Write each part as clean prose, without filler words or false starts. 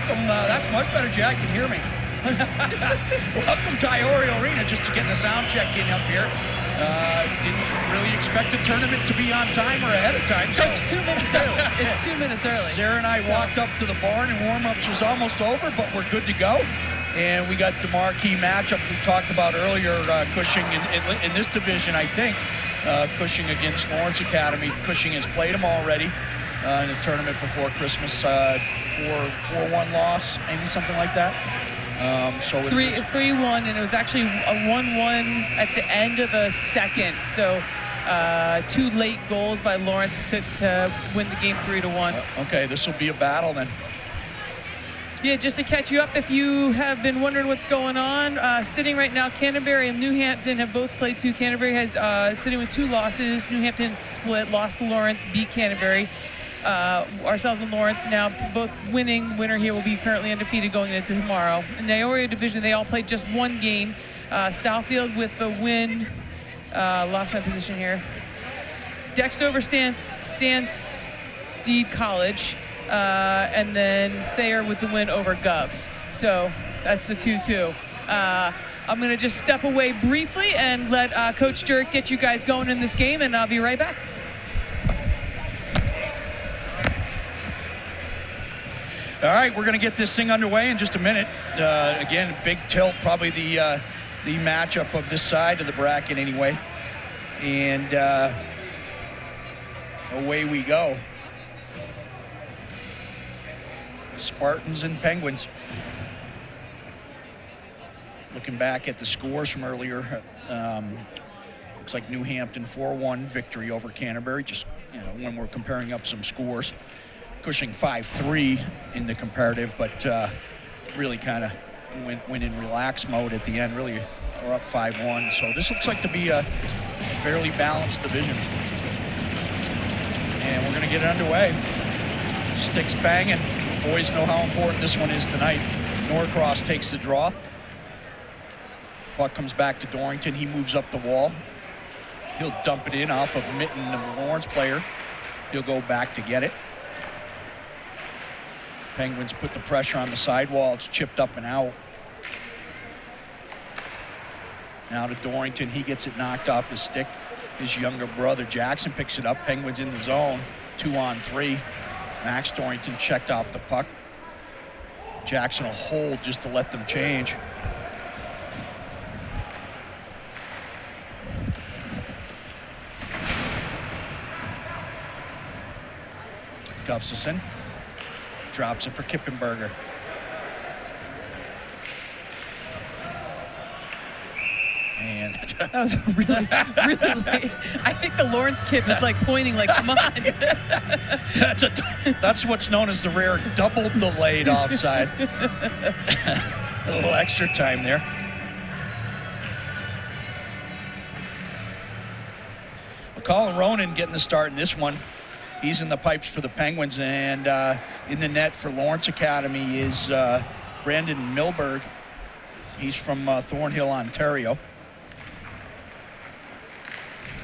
welcome. That's much better, Jack. Can hear me. Welcome to Iorio Arena, just getting a sound check in up here. Didn't really expect the tournament to be on time or ahead of time. So it's 2 minutes early. It's 2 minutes early. Sarah and I walked up to the barn and warm-ups was almost over, but we're good to go. And we got the marquee matchup we talked about earlier, Cushing in this division, I think. Cushing against Lawrence Academy. Cushing has played them already in the tournament before Christmas. 4-1 loss, maybe something like that. So 3-1, and it was actually a 1-1 at the end of the second. So 2 late goals by Lawrence to win the game 3-1. Okay, this will be a battle then. Yeah, just to catch you up, if you have been wondering what's going on, sitting right now, Canterbury and New Hampton have both played 2. Canterbury has sitting with 2 losses. New Hampton split, lost to Lawrence, beat Canterbury. Ourselves and Lawrence now both winning. Winner here will be currently undefeated going into tomorrow. In the Iorio division, they all played just 1 game. Southfield with the win. Lost my position here. Dexter over Stanstead College. And then Thayer with the win over Govs. So that's the 2-2. I'm going to just step away briefly and let Coach Jurek get you guys going in this game, and I'll be right back. All right, we're going to get this thing underway in just a minute. Again, big tilt, probably the matchup of this side of the bracket anyway. And away we go. Spartans and Penguins. Looking back at the scores from earlier, looks like New Hampton 4-1 victory over Canterbury, just when we're comparing up some scores. Cushing 5-3 in the comparative, but really kind of went in relaxed mode at the end, really are up 5-1. So this looks like to be a fairly balanced division. And we're going to get it underway. Sticks banging. Boys know how important this one is tonight. Norcross takes the draw. Puck comes back to Dorrington. He moves up the wall. He'll dump it in off of mitten of the Lawrence player. He'll go back to get it. Penguins put the pressure on the sidewall. It's chipped up and out. Now to Dorrington. He gets it knocked off his stick. His younger brother Jackson picks it up. Penguins in the zone. 2-on-3. Max Dorrington checked off the puck. Jackson will hold just to let them change. Gustafson drops it for Kippenberger. And that was really late. I think the Lawrence kid was like pointing, like, come on. That's what's known as the rare double delayed offside. A little extra time there. Well, Colin Ronan getting the start in this one. He's in the pipes for the Penguins, and in the net for Lawrence Academy is Brandon Milberg. He's from Thornhill, Ontario.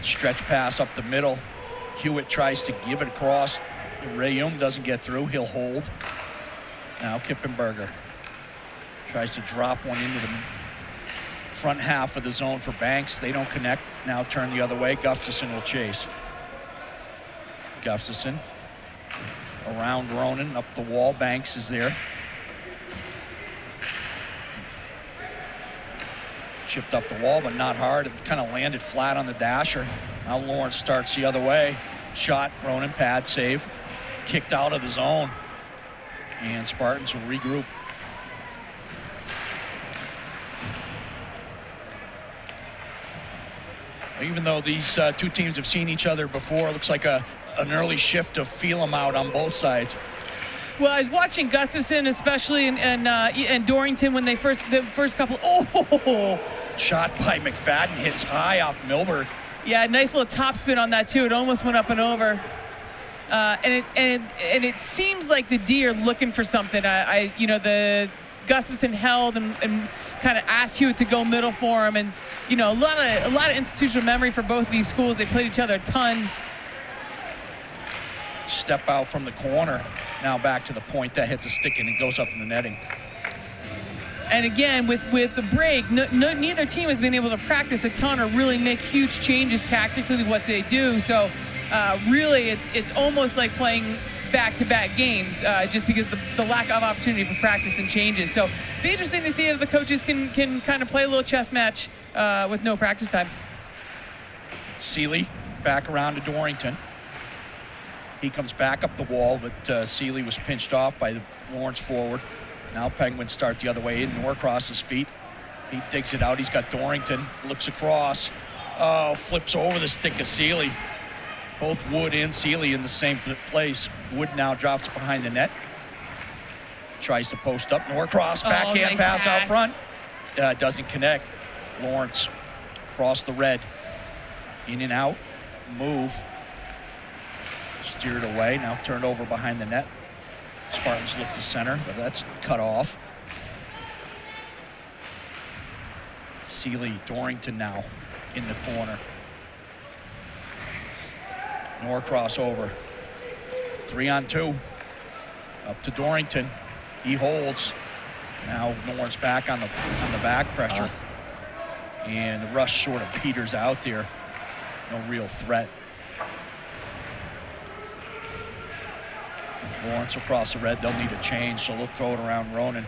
Stretch pass up the middle. Hewitt tries to give it across. Rayum doesn't get through. He'll hold. Now Kippenberger tries to drop one into the front half of the zone for Banks. They don't connect. Now turn the other way. Gustafson will chase. Gustafson around Ronan, up the wall. Banks is there. Chipped up the wall, but not hard. It kind of landed flat on the dasher. Now Lawrence starts the other way. Shot, Ronan, pad save. Kicked out of the zone. And Spartans will regroup. Even though these 2 teams have seen each other before, it looks like an early shift of feel 'em out on both sides. Well, I was watching Gustafson, especially, and Dorrington when the first couple. Oh! Shot by McFadden, hits high off Milberg. Yeah, nice little top spin on that too. It almost went up and over. And it seems like the D are looking for something. The Gustafson held and kind of asked Hewitt to go middle for him, and a lot of institutional memory for both of these schools. They played each other a ton. Step out from the corner. Now back to the point. That hits a stick and it goes up in the netting. And again, with the break, neither team has been able to practice a ton or really make huge changes tactically what they do. So really, it's almost like playing back-to-back games just because the lack of opportunity for practice and changes. So be interesting to see if the coaches can kind of play a little chess match with no practice time. Seeley back around to Dorrington. He comes back up the wall, but Seeley was pinched off by the Lawrence forward. Now Penguins start the other way in. Norcross his feet. He digs it out. He's got Dorrington. Looks across. Oh, flips over the stick of Seeley. Both Wood and Seeley in the same place. Wood now drops behind the net. Tries to post up. Norcross, backhand nice pass out front. Doesn't connect. Lawrence across the red. In and out. Move. Steered away. Now turned over behind the net. Spartans look to center, but that's cut off. Seeley, Dorrington now in the corner. Norcross over. 3-on-2. Up to Dorrington. He holds. Now Norris back on the back pressure. And the rush sort of peters out there. No real threat. Lawrence will cross the red. They'll need a change, so they'll throw it around Ronan.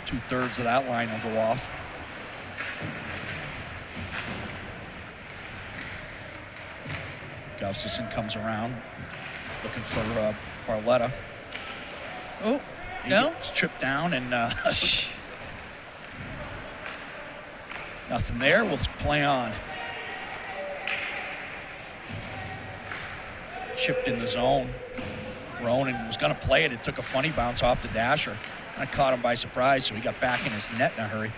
2/3 of that line will go off. Gustafson comes around, looking for Barletta. Oh, he no? gets tripped down and nothing there. We'll play on. Chipped in the zone. Ronan was going to play it. It took a funny bounce off the dasher. I caught him by surprise, so he got back in his net in a hurry.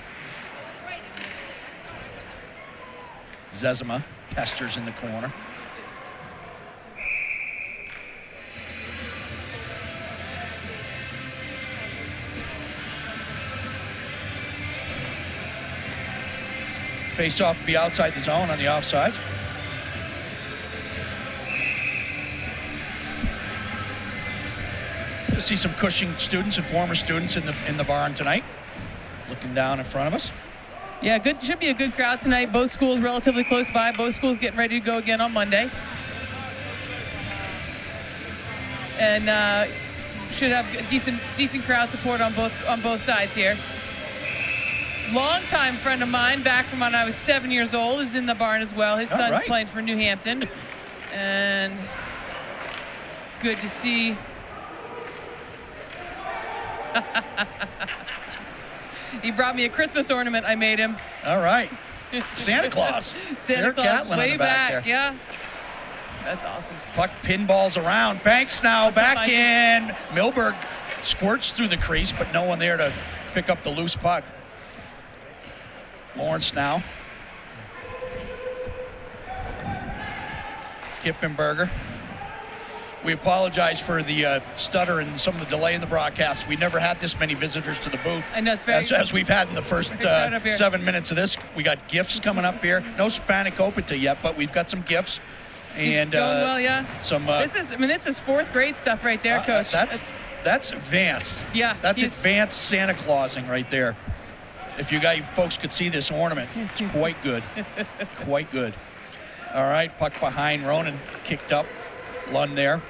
Zezima pesters in the corner. Face-off be outside the zone on the offsides. You'll see some Cushing students and former students in the barn tonight, looking down in front of us. Yeah, good. Should be a good crowd tonight. Both schools relatively close by. Both schools getting ready to go again on Monday, and should have decent crowd support on both sides here. Longtime friend of mine, back from when I was 7 years old, is in the barn as well. His son's playing for New Hampton, and good to see. He brought me a Christmas ornament I made him. All right. Santa Claus. Santa Claus, Catlin way on the back there. yeah. That's awesome. Puck pinballs around. Banks now back in. Milberg squirts through the crease, but no one there to pick up the loose puck. Lawrence now. Kippenberger. We apologize for the stutter and some of the delay in the broadcast. We never had this many visitors to the booth. I know, it's very as we've had in the first 7 minutes of this. We got gifts coming up here. No Spanic Opita yet, but we've got some gifts. And going well, yeah. Some. This is fourth grade stuff right there, Coach. That's advanced. Yeah, that's advanced Santa Clausing right there. If you guys folks could see this ornament, it's quite good, quite good. All right, puck behind Ronan, kicked up. Lund there.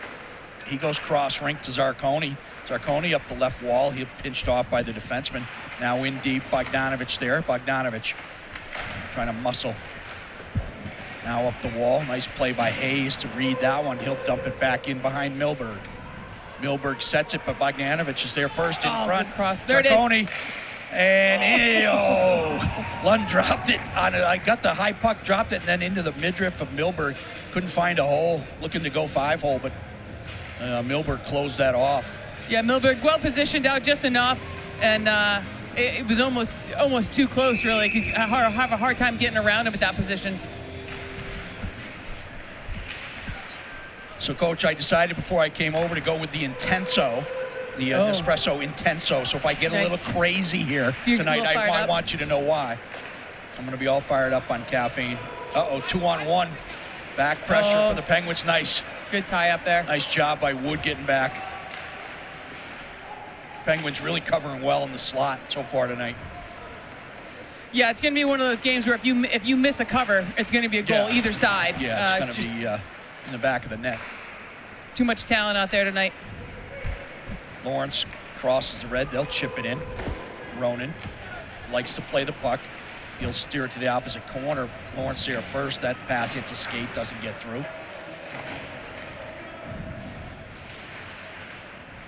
He goes cross rink to Zarconi. Zarconi up the left wall. He pinched off by the defenseman. Now in deep. Bogdanovich there. Bogdanovich trying to muscle. Now up the wall. Nice play by Hayes to read that one. He'll dump it back in behind Milberg. Milberg sets it, but Bogdanovich is there first in front. Cross. There Zarconi. it is. And Lund dropped it. I got the high puck, dropped it, and then into the midriff of Milberg. Couldn't find a hole, looking to go 5-hole, but Milberg closed that off. Yeah, Milberg well positioned out just enough, and it was almost too close, really. Could have a hard time getting around him at that position. So, Coach, I decided before I came over to go with the Intenso, the Nespresso Intenso. So if I get a little crazy here tonight, I want you to know why. I'm going to be all fired up on caffeine. 2-on-1. Back pressure for the Penguins. Nice. Good tie up there. Nice job by Wood getting back. Penguins really covering well in the slot so far tonight. Yeah, it's going to be one of those games where if you miss a cover, it's going to be a goal either side. Yeah, it's going to be in the back of the net. Too much talent out there tonight. Lawrence crosses the red. They'll chip it in. Ronan likes to play the puck. He'll steer it to the opposite corner. Lawrence there first. That pass hits a skate, doesn't get through.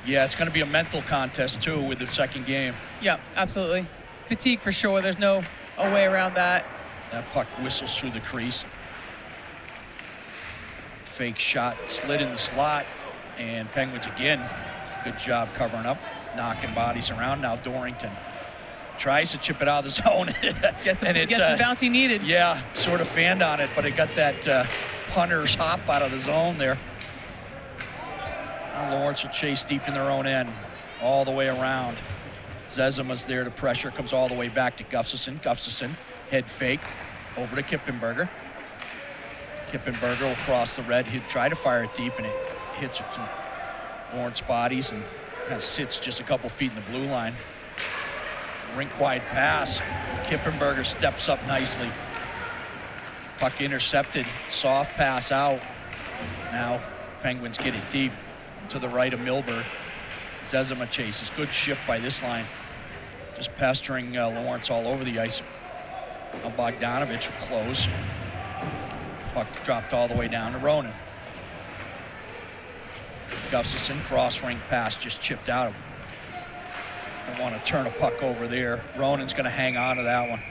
Yeah, it's going to be a mental contest, too, with the second game. Yeah, absolutely. Fatigue for sure. There's no way around that. That puck whistles through the crease. Fake shot slid in the slot. And Penguins again, good job covering up, knocking bodies around. Now Dorrington tries to chip it out of the zone. Gets the bounce he needed. Yeah, sort of fanned on it, but it got that punter's hop out of the zone there. Now Lawrence will chase deep in their own end, all the way around. Zezima's there to pressure, comes all the way back to Gustafsson. Gustafsson, head fake, over to Kippenberger. Kippenberger will cross the red. He'll try to fire it deep, and it hits some Lawrence bodies and kind of sits just a couple feet in the blue line. Rink-wide pass. Kippenberger steps up nicely. Puck intercepted. Soft pass out. Now Penguins get it deep to the right of Milberg. Zezima chases. Good shift by this line. Just pestering Lawrence all over the ice. Now Bogdanovich will close. Puck dropped all the way down to Ronan. Gustafsson, cross-ring pass, just chipped out of him. Don't want to turn a puck over there. Ronan's going to hang on to that one.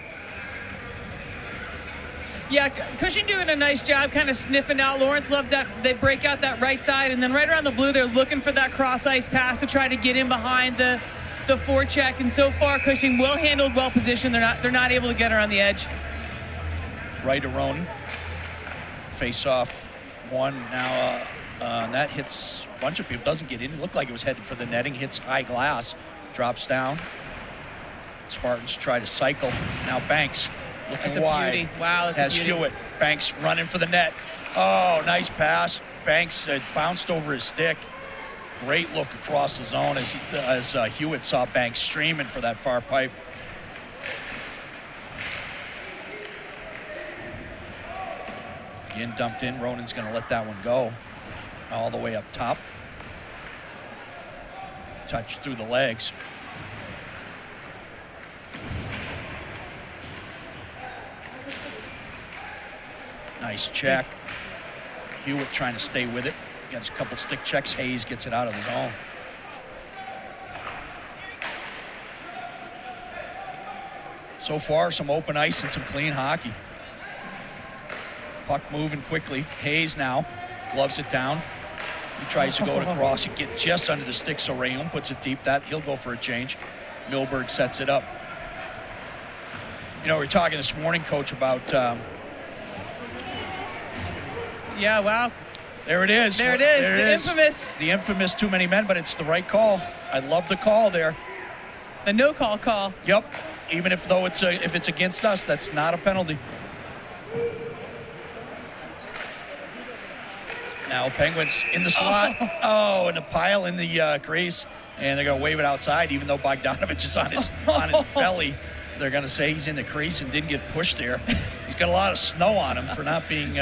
Yeah, Cushing doing a nice job kind of sniffing out. Lawrence loves that. They break out that right side, and then right around the blue, they're looking for that cross-ice pass to try to get in behind the forecheck. And so far, Cushing well-handled, well-positioned. They're not able to get her on the edge. Right to Ronan. Face-off one. Now that hits a bunch of people. Doesn't get in. It looked like it was headed for the netting. Hits high glass. Drops down. Spartans try to cycle. Now Banks looking wide. Beauty. Wow, that's has a beauty. Hewitt. Banks running for the net. Oh, nice pass. Banks bounced over his stick. Great look across the zone as Hewitt saw Banks streaming for that far pipe. Again, dumped in. Ronan's going to let that one go. All the way up top. Touch through the legs. Nice check. Hewitt trying to stay with it. Gets a couple stick checks. Hayes gets it out of the zone. So far, some open ice and some clean hockey. Puck moving quickly. Hayes now gloves it down. He tries to go to cross and get just under the stick, so Rayon puts it deep. That he'll go for a change. Milberg sets it up. You know, we were talking this morning, Coach, about yeah, wow. There it is. There it is. The infamous too many men, but it's the right call. I love the call there. The no call. Yep. Even if it's against us, that's not a penalty. Now Penguins in the slot. Oh, in the pile in the crease, and they're gonna wave it outside, even though Bogdanovich is on his belly. They're gonna say he's in the crease and didn't get pushed there. He's got a lot of snow on him for not being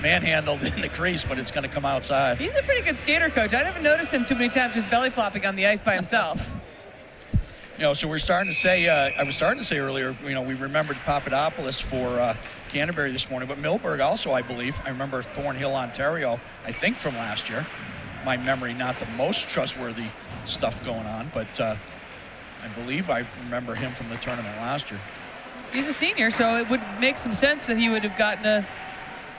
manhandled in the crease, but it's gonna come outside. He's a pretty good skater, Coach. I haven't noticed him too many times just belly flopping on the ice by himself. You know, so we're starting to say, I was starting to say earlier, you know, we remembered Papadopoulos for Canterbury this morning, but Milberg also, I believe. I remember Thornhill, Ontario, I think from last year. My memory, not the most trustworthy stuff going on, but I believe I remember him from the tournament last year. He's a senior, so it would make some sense that he would have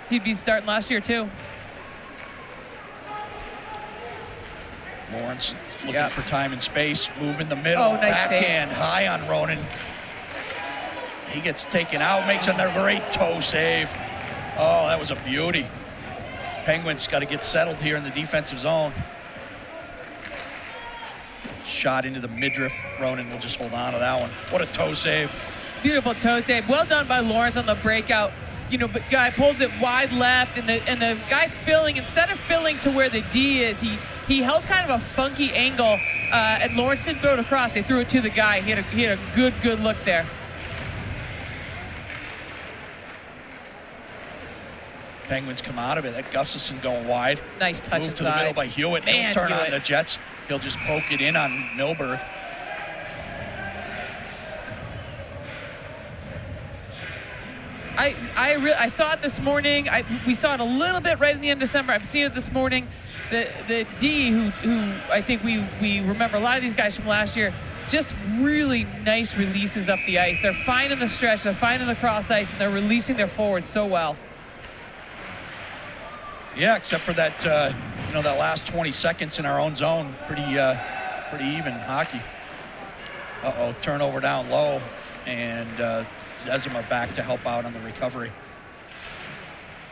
he'd be starting last year too. Lawrence looking for time and space, move in the middle, oh, nice backhand save. High on Ronan. He gets taken out, makes another great toe save. Oh, that was a beauty. Penguins got to get settled here in the defensive zone. Shot into the midriff. Ronan will just hold on to that one. What a toe save. It's a beautiful toe save. Well done by Lawrence on the breakout. You know, but guy pulls it wide left, and the guy filling, instead of filling to where the D is, he he held kind of a funky angle, and Lawrence didn't throw it across. They threw it to the guy. He had a good look there. Penguins come out of it. That Gustafson going wide. Nice touch Move to inside. the middle by Hewitt. Man, He'll turn Hewitt. on the Jets. He'll just poke it in on Milberg. I saw it this morning. We saw it a little bit right in the end of December. I'm seeing it this morning. The D, who I think we remember a lot of these guys from last year, just really nice releases up the ice. They're finding the stretch, they're finding the cross ice, and they're releasing their forwards so well. Yeah, except for that, that last 20 seconds in our own zone. Pretty even hockey. Uh-oh, turnover down low, and Zezima back to help out on the recovery.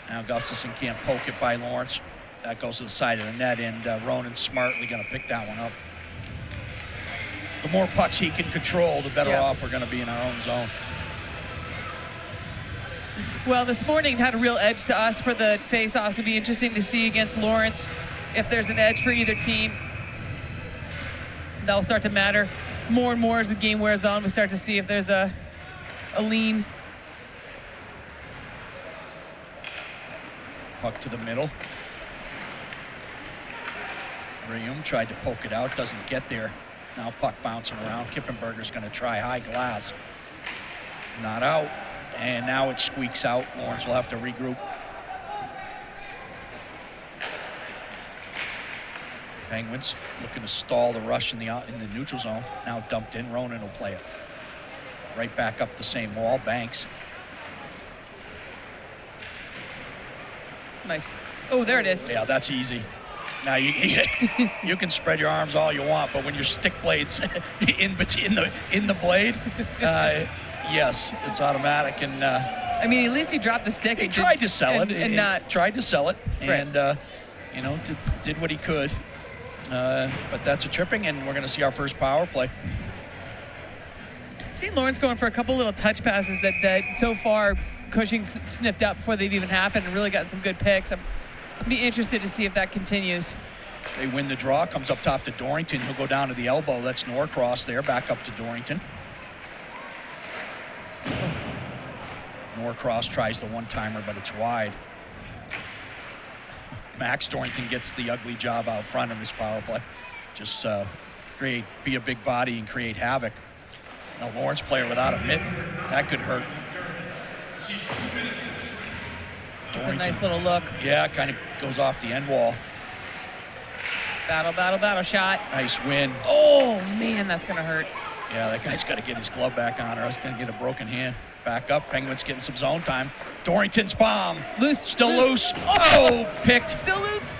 Now Gustafson can't poke it by Lawrence. That goes to the side of the net, and Ronan's smartly going to pick that one up. The more pucks he can control, the better off we're going to be in our own zone. Well, this morning had a real edge to us for the face-offs. It'd be interesting to see against Lawrence if there's an edge for either team. That'll start to matter more and more as the game wears on. We start to see if there's a lean. Puck to the middle. Reum tried to poke it out, doesn't get there. Now puck bouncing around. Kippenberger's going to try high glass. Not out. And now it squeaks out. Lawrence will have to regroup. Penguins looking to stall the rush in the neutral zone. Now dumped in. Ronan will play it. Right back up the same wall. Banks. Nice. Oh, there it is. Yeah, that's easy. Now you can spread your arms all you want, but when your stick blades in the blade, yes, it's automatic. And I mean, at least he dropped the stick. He tried to sell it, and not tried to sell it, right. and did what he could. But that's a tripping, and we're going to see our first power play. Seen Lawrence going for a couple little touch passes that so far Cushing sniffed out before they've even happened, and really gotten some good picks. I'd be interested to see if that continues. They win the draw, comes up top to Dorrington. He'll go down to the elbow. That's Norcross there, back up to Dorrington. Norcross tries the one-timer, but it's wide. Max Dorrington gets the ugly job out front in this power play. Just be a big body and create havoc. Now Lawrence player without a mitten, that could hurt. That's a nice little look. Yeah, kind of goes off the end wall. Battle shot. Nice win. Oh, man, that's going to hurt. Yeah, that guy's got to get his glove back on or else he's going to get a broken hand. Back up. Penguins getting some zone time. Dorrington's bomb. Loose. Still loose. Oh, picked. Still loose.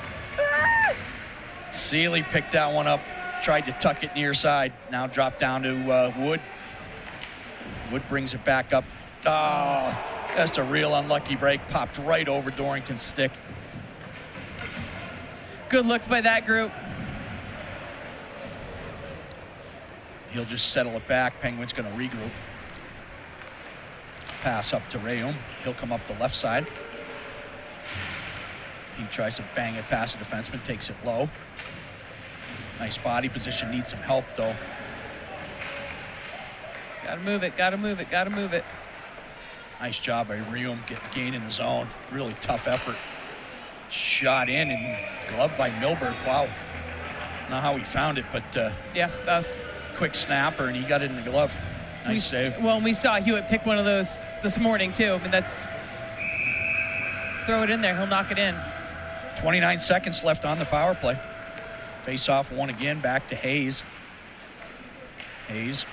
Seeley picked that one up. Tried to tuck it near side. Now dropped down to Wood. Wood brings it back up. Oh, just a real unlucky break. Popped right over Dorrington's stick. Good looks by that group. He'll just settle it back. Penguins going to regroup. Pass up to Reum. He'll come up the left side. He tries to bang it past the defenseman, takes it low. Nice body position, needs some help though. Gotta move it. Nice job by Reum gaining his own. Really tough effort. Shot in and gloved by Milberg. Wow. Not how he found it, but yeah, that was quick snapper, and he got it in the glove. Nice save. Well, we saw Hewitt pick one of those this morning too. I mean, that's throw it in there. He'll knock it in. 29 seconds left on the power play. Face-off one again, back to Hayes. Hayes.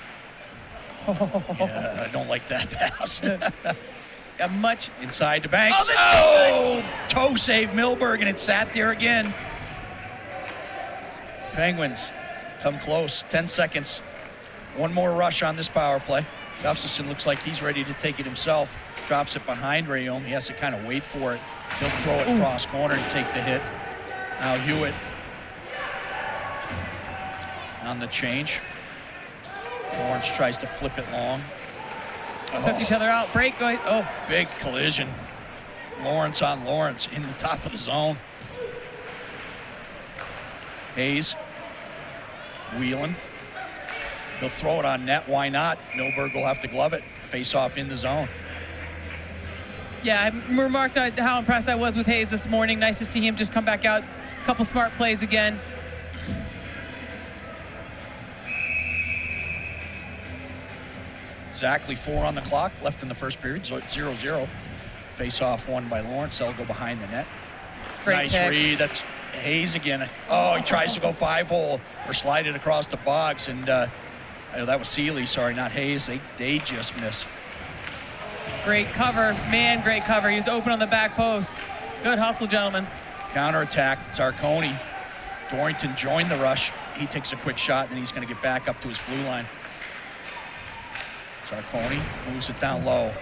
Yeah, I don't like that pass. A much inside to Banks. Oh, toe save Milberg, and it sat there again. Penguins come close. 10 seconds. One more rush on this power play. Gustafson looks like he's ready to take it himself. Drops it behind Reum. He has to kind of wait for it. He'll throw it cross corner and take the hit. Now Hewitt on the change. Lawrence tries to flip it long. Took each other out. Break going. Oh. Big collision. Lawrence on Lawrence in the top of the zone. Hayes wheeling. He'll throw it on net. Why not? Milberg will have to glove it. Face off in the zone. Yeah, I remarked how impressed I was with Hayes this morning. Nice to see him just come back out. A couple smart plays again. Exactly 4 on the clock left in the first period. 0-0. Face off won by Lawrence. They'll go behind the net. Great nice pick. read. That's Hayes again. Oh, he tries to go 5-hole or slide it across the box. And that was Seeley. Sorry, not Hayes. They just missed. Great cover. Man, great cover. He was open on the back post. Good hustle, gentlemen. Counterattack. Zarconi. Dorrington joined the rush. He takes a quick shot, then he's going to get back up to his blue line. Zarconi moves it down low.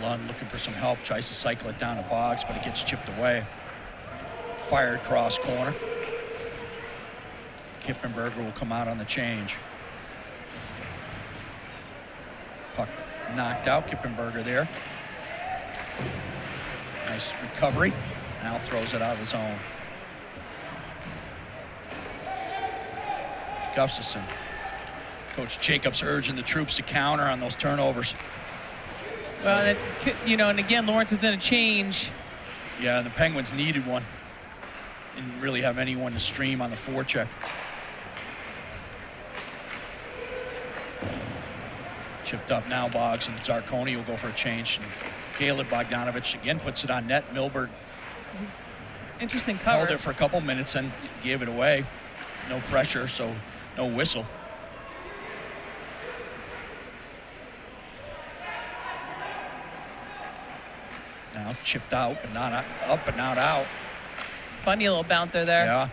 Lund looking for some help, tries to cycle it down to Boggs, but it gets chipped away. Fired cross corner. Kippenberger will come out on the change. Puck knocked out, Kippenberger there. Nice recovery. Now throws it out of the zone. Gustafson. Coach Jacobs urging the troops to counter on those turnovers. Well, and again, Lawrence was in a change. Yeah, and the Penguins needed one. Didn't really have anyone to stream on the forecheck. Chipped up now, Boggs, and Zarconi will go for a change. And Caleb Bogdanovich again puts it on net. Milberg Interesting cover. held it for a couple minutes and gave it away. No pressure, so no whistle. Now chipped out, but not up, but not out. Funny little bouncer there. Yeah.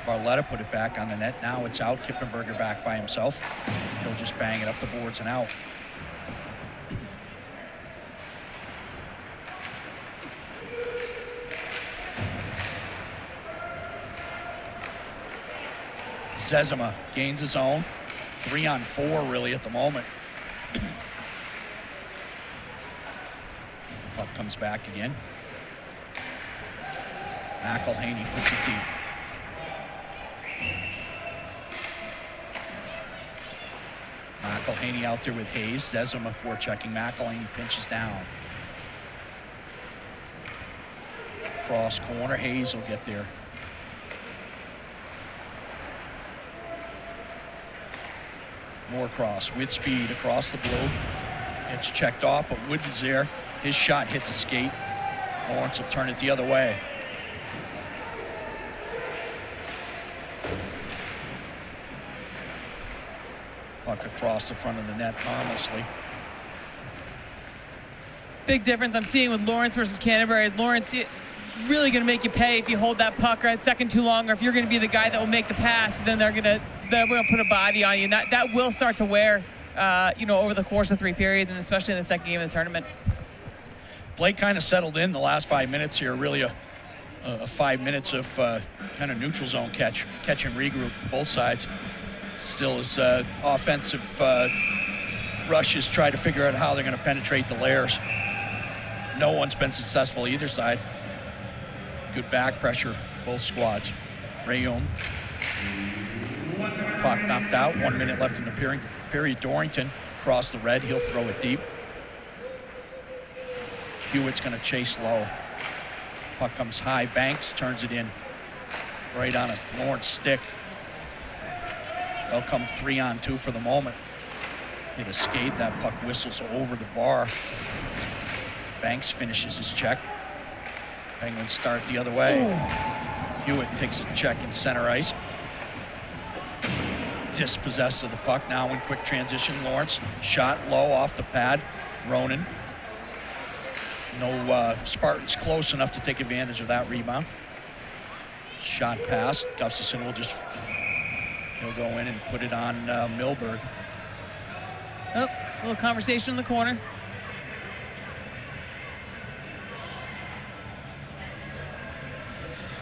Barletta put it back on the net. Now it's out. Kippenberger back by himself. He'll just bang it up the boards and out. Zezima gains his own. 3-on-4 really at the moment. Puck comes back again. McElhaney puts it deep. McElhaney out there with Hayes. Zezima forechecking. McElhaney pinches down. Cross corner. Hayes will get there. More cross with speed across the blue. It's checked off, but Wood is there. His shot hits a skate. Lawrence will turn it the other way. Puck across the front of the net harmlessly. Big difference I'm seeing with Lawrence versus Canterbury. Lawrence really going to make you pay if you hold that puck or a second too long, or if you're going to be the guy that will make the pass, then they're going to put a body on you. And that will start to wear, over the course of 3 periods, and especially in the second game of the tournament. Blake kind of settled in the last 5 minutes here. Really a 5 minutes of kind of neutral zone catch and regroup both sides. Still as offensive rushes try to figure out how they're going to penetrate the layers. No one's been successful either side. Good back pressure, both squads. Rayom. Puck knocked out. 1 minute left in the period. Dorrington across the red. He'll throw it deep. Hewitt's going to chase low. Puck comes high. Banks turns it in. Right on a Lawrence stick. They'll come 3-on-2 for the moment. Hit a skate. That puck whistles over the bar. Banks finishes his check. Penguins start the other way. Ooh. Hewitt takes a check in center ice. Dispossessed of the puck now in quick transition. Lawrence shot low off the pad. Ronan. No Spartans close enough to take advantage of that rebound. Shot past. Gustafson will he'll go in and put it on Milberg. Oh, a little conversation in the corner.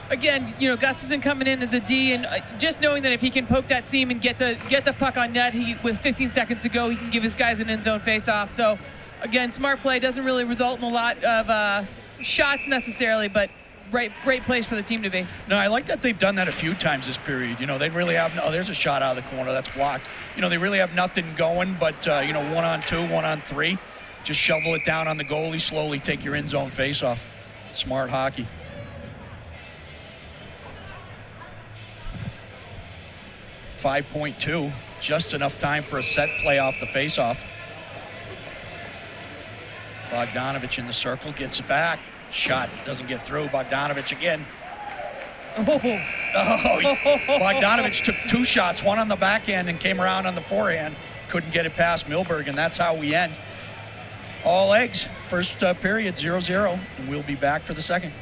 Again, Gustafson coming in as a D, and just knowing that if he can poke that seam and get the puck on net, with 15 seconds to go, he can give his guys an end zone face-off. So, again, smart play doesn't really result in a lot of shots necessarily, but great place for the team to be. No, I like that they've done that a few times this period. You know, they really have, there's a shot out of the corner that's blocked. You know, they really have nothing going but, 1-on-2, 1-on-3. Just shovel it down on the goalie, slowly take your end zone face-off. Smart hockey. .2, just enough time for a set play off the face-off. Bogdanovich in the circle, gets it back. Shot doesn't get through. Bogdanovich again. Bogdanovich took 2 shots, one on the backhand and came around on the forehand. Couldn't get it past Milberg, and that's how we end. All eggs, first period, 0-0, and we'll be back for the second.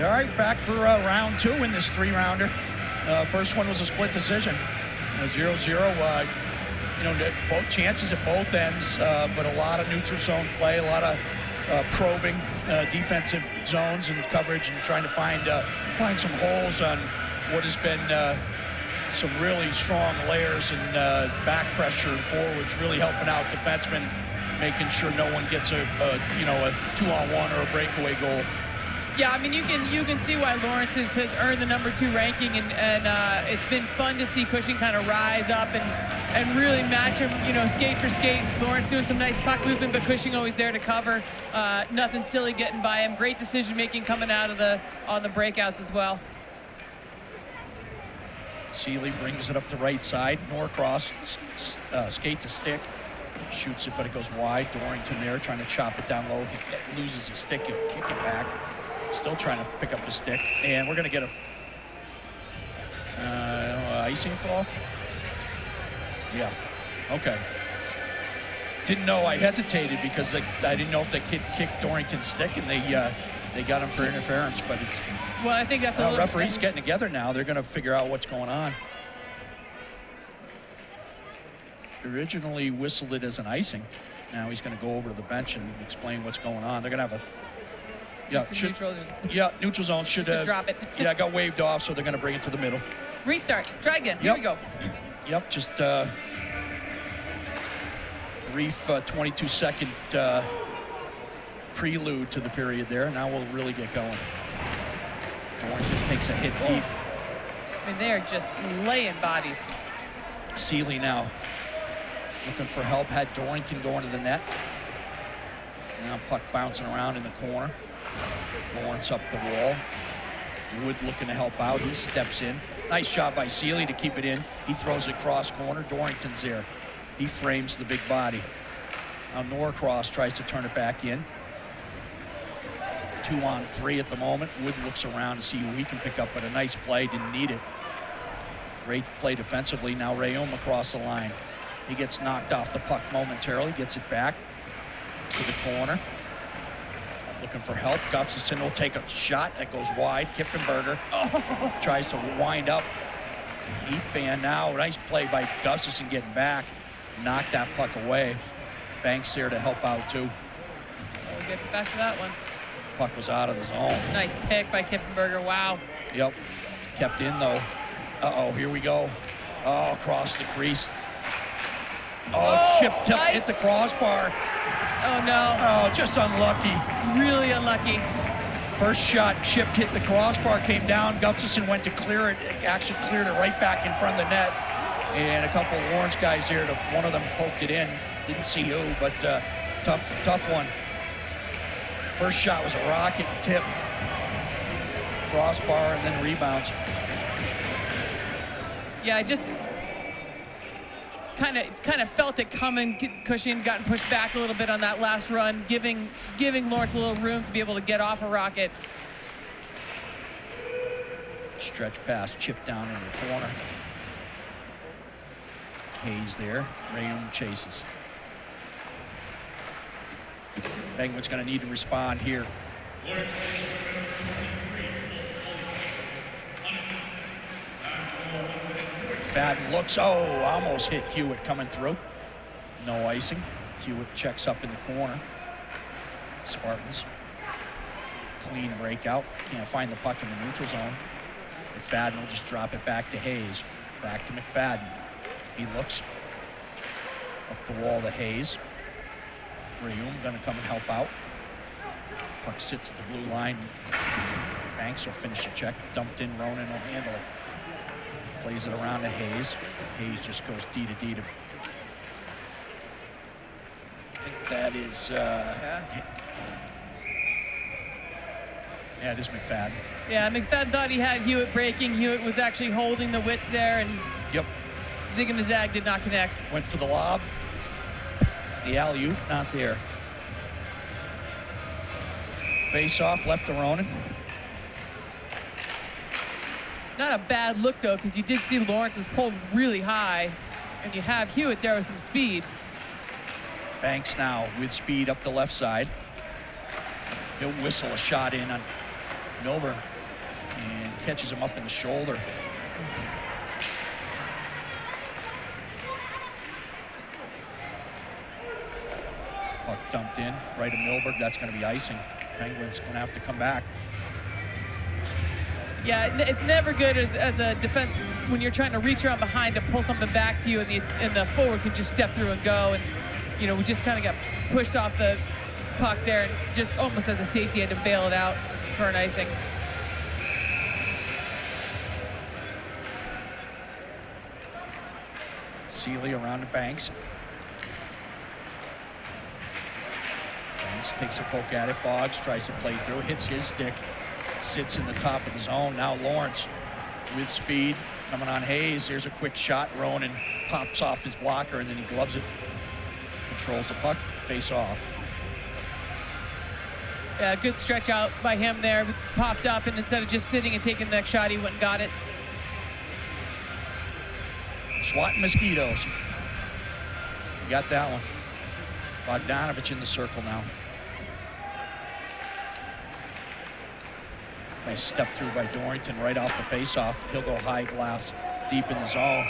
All right, back for round 2 in this 3-rounder. First one was a split decision, 0-0. Both chances at both ends, but a lot of neutral zone play, a lot of probing defensive zones and coverage, and trying to find some holes on what has been some really strong layers and back pressure and forwards, really helping out defensemen, making sure no one gets a 2-on-1 or a breakaway goal. Yeah, I mean, you can see why Lawrence has earned the number 2 ranking, and it's been fun to see Cushing kind of rise up and really match him, skate for skate. Lawrence doing some nice puck movement, but Cushing always there to cover. Nothing silly getting by him. Great decision-making coming out of on the breakouts as well. Seeley brings it up the right side. Norcross, skate to stick. Shoots it, but it goes wide. Dorrington there trying to chop it down low. He loses the stick and kick it back. Still trying to pick up the stick. And we're going to get a icing call. Yeah, okay. Didn't know. I hesitated because I didn't know if the kid kicked Dorrington's stick, and they got him for interference. But it's well, I think that's a little referees getting together now. They're going to figure out what's going on. Originally whistled it as an icing. Now he's going to go over to the bench and explain what's going on. They're going to have neutral zone should drop it. Yeah, got waved off, so they're going to bring it to the middle. Restart. Try again. Here we go. Yep, just brief 22-second prelude to the period there. Now we'll really get going. Dorrington takes a hit deep. I mean, they're just laying bodies. Seeley now looking for help, had Dorrington going to the net. Now puck bouncing around in the corner. Lawrence up the wall. Wood looking to help out. He steps in. Nice job by Seeley to keep it in. He throws it cross corner. Dorrington's there. He frames the big body. Now Norcross tries to turn it back in. 2-on-3 at the moment. Wood looks around to see who he can pick up, but a nice play. Didn't need it. Great play defensively. Now Rayum across the line. He gets knocked off the puck momentarily, gets it back to the corner. Looking for help. Gustafson will take a shot that goes wide. Kippenberger tries to wind up. He fan now. Nice play by Gustafson getting back. Knocked that puck away. Banks there to help out too. We'll get back to that one. Puck was out of the zone. Nice pick by Kippenberger. Wow. Yep. Kept in though. Uh-oh, here we go. Oh, across the crease. Chip hit the crossbar. Oh, no. Oh, just unlucky. Really unlucky. First shot, Chip hit the crossbar, came down. Gustafson went to clear it. It actually cleared it right back in front of the net. And a couple of Lawrence guys here, one of them poked it in. Didn't see who, but tough one. First shot was a rocket tip. Crossbar and then rebounds. Yeah, I just kind of felt it coming. Cushing gotten pushed back a little bit on that last run, giving Lawrence a little room to be able to get off a rocket. Stretch pass, chip down in the corner. Hayes there. Rayum chases. Penguins going to need to respond here. McFadden looks, almost hit Hewitt coming through. No icing. Hewitt checks up in the corner. Spartans. Clean breakout. Can't find the puck in the neutral zone. McFadden will just drop it back to Hayes. Back to McFadden. He looks up the wall to Hayes. Rayum going to come and help out. Puck sits at the blue line. Banks will finish the check. Dumped in. Ronan will handle it. Plays it around to Hayes. Hayes just goes D to D to. I think that is. Yeah, it is McFadden. Yeah, McFadden thought he had Hewitt breaking. Hewitt was actually holding the width there, and Zig and Zag did not connect. Went for the lob. The alley-oop, not there. Face off, left to Ronan. Not a bad look, though, because you did see Lawrence was pulled really high, and you have Hewitt there with some speed. Banks now with speed up the left side. He'll whistle a shot in on Milburn and catches him up in the shoulder. Puck dumped in, right to Milburn. That's going to be icing. Penguins going to have to come back. Yeah, it's never good as a defense when you're trying to reach around behind to pull something back to you, and the forward can just step through and go. And we just kind of got pushed off the puck there, and just almost as a safety had to bail it out for an icing. Seeley around to Banks. Banks takes a poke at it. Boggs tries to play through, hits his stick, sits in the top of the zone. Now Lawrence with speed coming on Hayes. Here's a quick shot. Ronan pops off his blocker, and then he gloves it. Controls the puck, face off. Yeah, good stretch out by him there. Popped up, and instead of just sitting and taking the next shot, he went and got it. Swatting mosquitoes. You got that one. Bogdanovich in the circle now. Nice step through by Dorrington right off the face-off. He'll go high glass deep in the zone.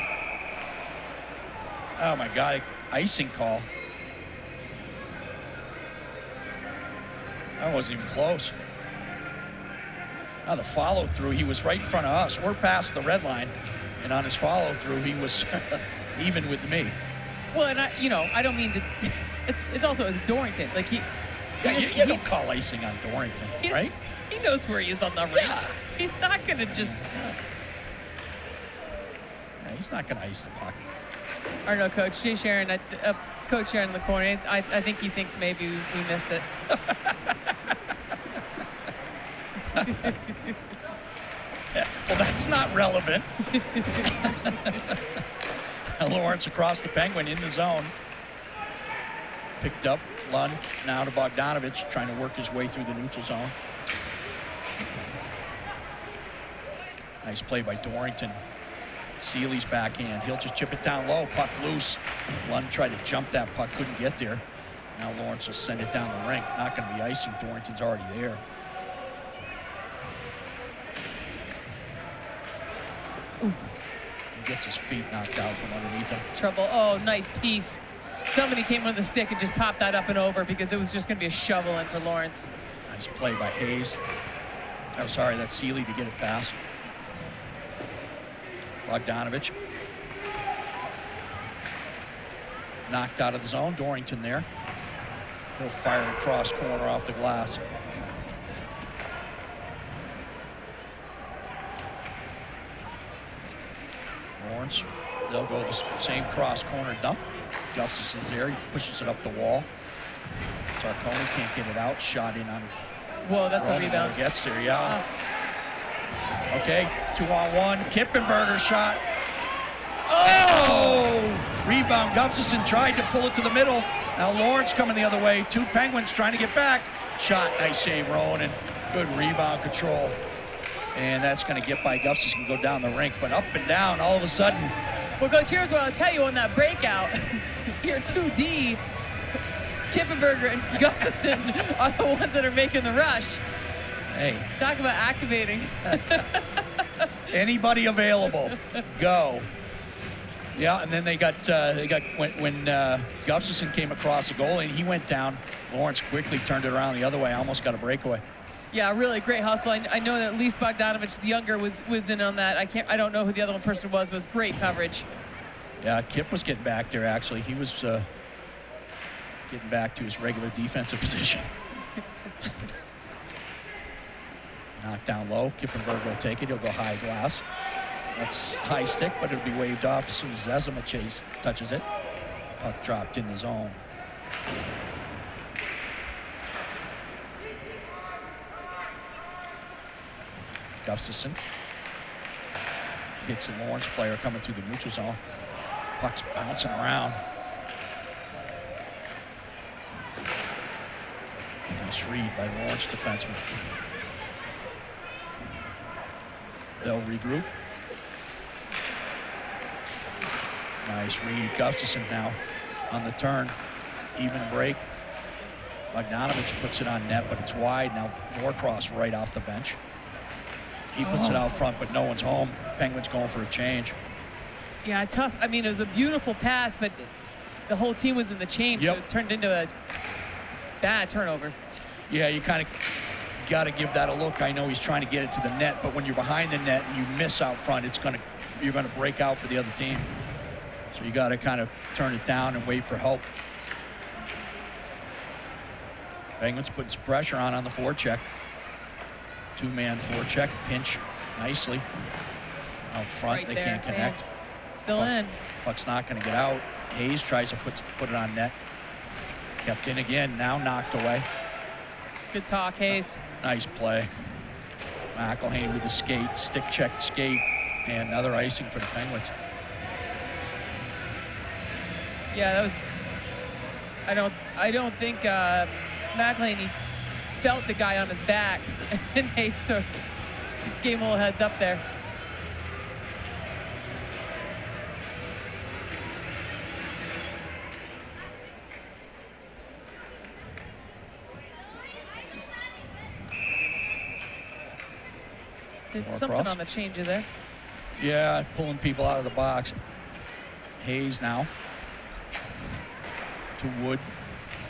Oh my God, icing call. That wasn't even close. Now the follow-through, he was right in front of us. We're past the red line, and on his follow-through, he was even with me. Well, and I don't mean to. It's also as Dorrington. Like you don't call icing on Dorrington, right? He knows where he is on the rink. Yeah. He's not gonna just. Yeah, he's not gonna ice the puck. Or no, Coach Jay Sharon, Coach Sharon in the corner. I think he thinks maybe we missed it. Yeah, well, that's not relevant. Lawrence across the Penguin in the zone. Picked up Lund, now to Bogdanovich, trying to work his way through the neutral zone. Nice play by Dorrington. Seeley's backhand. He'll just chip it down low. Puck loose. Lund tried to jump that puck, couldn't get there. Now Lawrence will send it down the rink. Not going to be icing. Dorrington's already there. Ooh. He gets his feet knocked out from underneath him. That's trouble. Oh, nice piece. Somebody came with the stick and just popped that up and over because it was just going to be a shovel in for Lawrence. Nice play by Hayes. Oh, sorry, that's Seeley to get it past. Bogdanovich. Knocked out of the zone. Dorrington there. He'll fire it cross corner off the glass. Lawrence. They'll go the same cross corner dump. Gustafson's there. He pushes it up the wall. Tarconi can't get it out. Shot in on. Whoa, that's a rebound. Gets there, yeah. Oh. Okay, 2-on-1. Kippenberger shot. Oh! Rebound. Gustafson tried to pull it to the middle. Now Lawrence coming the other way. Two Penguins trying to get back. Shot. Nice save, Ronan. Good rebound control. And that's going to get by Gustafson, go down the rink. But up and down, all of a sudden. Well, Coach, here's what I'll tell you on that breakout. Your 2D, Kippenberger and Gustafson are the ones that are making the rush. Hey. Talk about activating. Anybody available, go. Yeah, and then they got when Gustafson came across the goal and he went down, Lawrence quickly turned it around the other way, almost got a breakaway. Yeah, really great hustle. I know that at least Bogdanovich, the younger, was in on that. I don't know who the other one person was, but it was great coverage. Yeah, Kip was getting back there, actually. He was getting back to his regular defensive position. Knocked down low. Kippenberger will take it. He'll go high glass. That's high stick, but it'll be waved off as soon as Zezima touches it. Puck dropped in the zone. Gustafson hits a Lawrence player coming through the neutral zone. Puck's bouncing around. Nice read by the Lawrence defenseman. They'll regroup. Nice read. Gustafson now on the turn. Even break. Bogdanovich puts it on net, but it's wide. Now Norcross right off the bench. He puts it out front, but no one's home. Penguins going for a change. Yeah, tough. I mean, it was a beautiful pass, but the whole team was in the change, so it turned into a bad turnover. Yeah, you kind of got to give that a look. I know he's trying to get it to the net, but when you're behind the net and you miss out front, you're gonna break out for the other team. So you got to kind of turn it down and wait for help. Penguins putting some pressure on the forecheck. Two-man forecheck, pinch nicely out front. Right they there, can't connect. Still in. Puck's not going to get out. Hayes tries to put it on net. Kept in again, now knocked away. Good talk, Hayes. Nice play. McElhaney with the skate, stick check skate, and another icing for the Penguins. Yeah, that was. I don't think McElhaney felt the guy on his back, and Hayes sort of gave him a little heads up there. Did More something cross. on the change there. Yeah, pulling people out of the box. Hayes now to Wood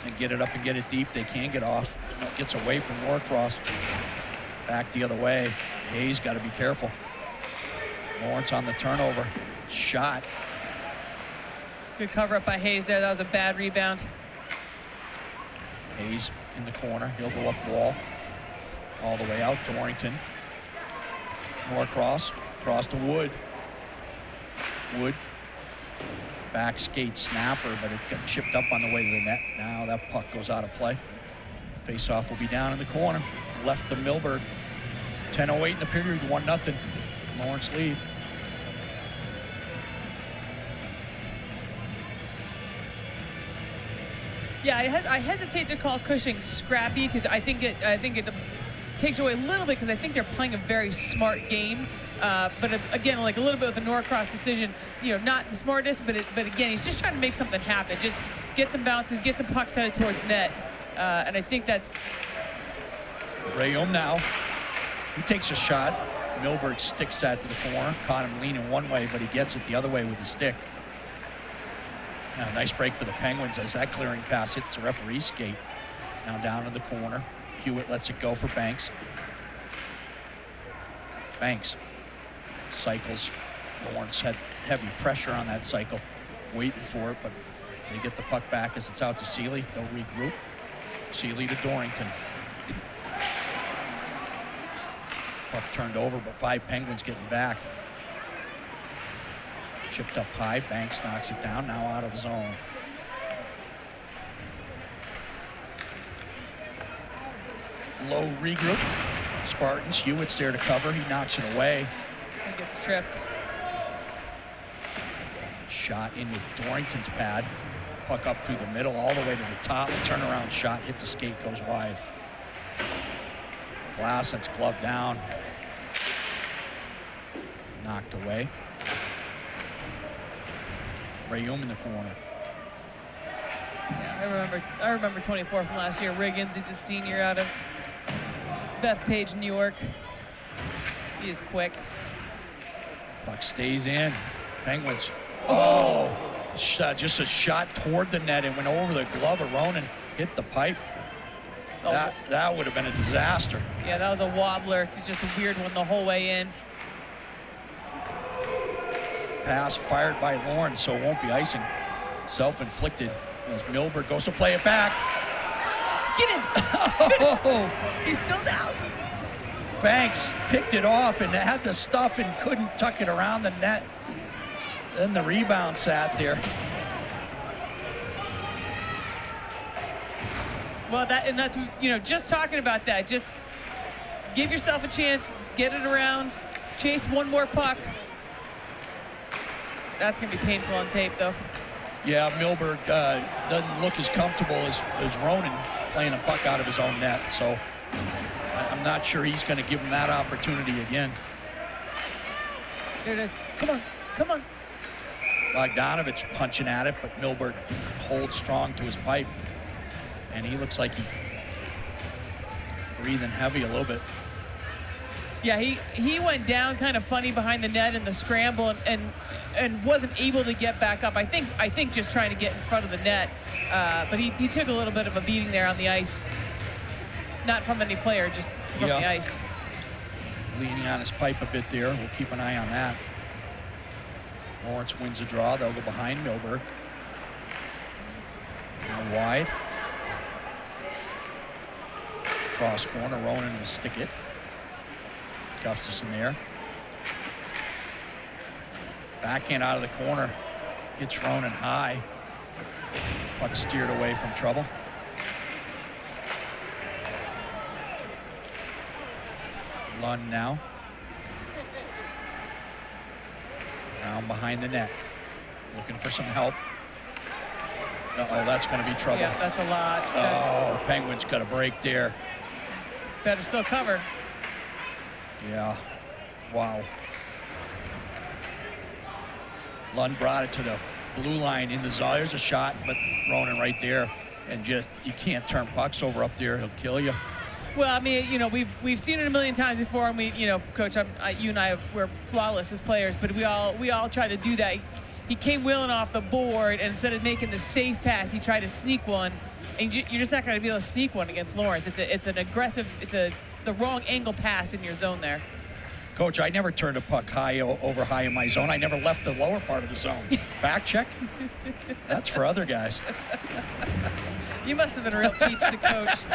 and get it up and get it deep. They can get off. Gets away from Norcross. Back the other way. Hayes got to be careful. Lawrence on the turnover. Shot. Good cover up by Hayes there. That was a bad rebound. Hayes in the corner. He'll go up wall. All the way out to Warrington. Norcross. Cross to Wood. Wood. Back skate snapper, but it got chipped up on the way to the net. Now that puck goes out of play. Face-off will be down in the corner. Left to Milberg. 10:08 in the period, 1-0. Lawrence lead. Yeah, I hesitate to call Cushing scrappy because I think it takes away a little bit because I think they're playing a very smart game. But again, like a little bit with the Norcross decision, not the smartest, but again, he's just trying to make something happen. Just get some bounces, get some pucks headed towards net, and I think that's. Rayum now. He takes a shot. Milberg sticks that to the corner. Caught him leaning one way, but he gets it the other way with his stick. Nice break for the Penguins as that clearing pass hits the referee's skate. Now down in the corner. Hewitt lets it go for Banks. Banks cycles. Lawrence had heavy pressure on that cycle, waiting for it, but they get the puck back as it's out to Seeley. They'll regroup. Seeley to Dorrington. Puck turned over, but 5 Penguins getting back. Chipped up high. Banks knocks it down. Now out of the zone. Low regroup. Spartans. Hewitt's there to cover. He knocks it away. He gets tripped. Shot into Dorrington's pad. Puck up through the middle all the way to the top. Turnaround shot. Hits the skate. Goes wide. Glass. That's gloved down. Knocked away. Rayum in the corner. Yeah, I remember 24 from last year. Riggins, he's a senior out of Bethpage, New York. He is quick. Puck stays in. Penguins. Oh! Just a shot toward the net and went over the glove of Ronan. Hit the pipe. Oh. That would have been a disaster. Yeah, that was a wobbler. It's just a weird one the whole way in. Pass fired by Lawrence, so it won't be icing. Self-inflicted as Milberg goes to play it back. Get him! Oh! He's still down. Banks picked it off and had the stuff and couldn't tuck it around the net. Then the rebound sat there. Well, that's just talking about that. Just give yourself a chance, get it around, chase one more puck. That's going to be painful on tape, though. Yeah, Milberg doesn't look as comfortable as Ronan playing a puck out of his own net, so I'm not sure he's going to give him that opportunity again. There it is. Come on, come on. Bogdanovich punching at it, but Milberg holds strong to his pipe, and he looks like he's breathing heavy a little bit. Yeah, he went down kind of funny behind the net in the scramble and wasn't able to get back up. I think just trying to get in front of the net, but he took a little bit of a beating there on the ice. Not from any player, just from the ice. Leaning on his pipe a bit there. We'll keep an eye on that. Lawrence wins a draw. They'll go behind Milberg. Now wide. Cross corner. Ronan will stick it. Gustafson there. Backhand out of the corner. Hits Ronan high. Puck steered away from trouble. Lund now. Down behind the net. Looking for some help. Uh-oh, that's going to be trouble. Yeah, that's a lot. Oh, Penguins got a break there. Better still cover. Yeah. Wow. Lund brought it to the blue line in the zone. There's a shot, but Ronan right there. And just, you can't turn pucks over up there. He'll kill you. Well, I mean, we've seen it a million times before, and Coach, you and I we're flawless as players, but we all try to do that. He came wheeling off the board, and instead of making the safe pass, he tried to sneak one, and you're just not going to be able to sneak one against Lawrence. It's an aggressive, the wrong angle pass in your zone there. Coach, I never turned a puck over high in my zone. I never left the lower part of the zone. Back check? That's for other guys. You must have been a real peach to coach.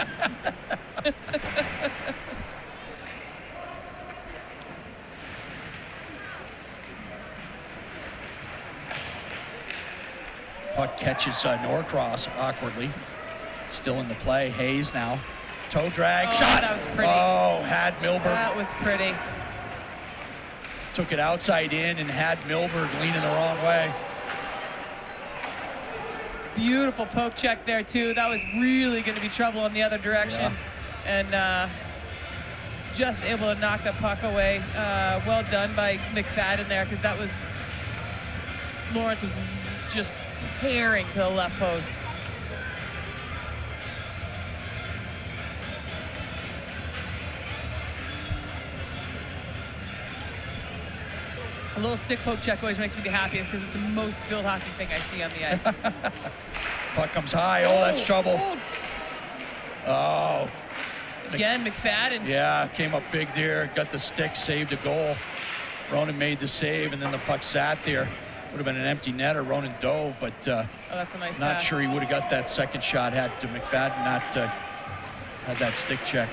Puck catches Norcross awkwardly. Still in the play. Hayes now. Toe drag. Shot. That was pretty. Oh, had Milberg. That was pretty. Took it outside in and had Milberg leaning the wrong way. Beautiful poke check there, too. That was really going to be trouble in the other direction. Yeah. And just able to knock the puck away. Well done by McFadden there, because that was Lawrence was just tearing to the left post. A little stick poke check always makes me the happiest because it's the most field hockey thing I see on the ice. Puck comes high. Oh, that's trouble. Oh. Again, McFadden. Yeah, came up big there. Got the stick, saved a goal. Ronan made the save, and then the puck sat there. Would have been an empty netter. Ronan dove, but that's a nice not pass. sure he would have got that second shot had McFadden not had that stick check.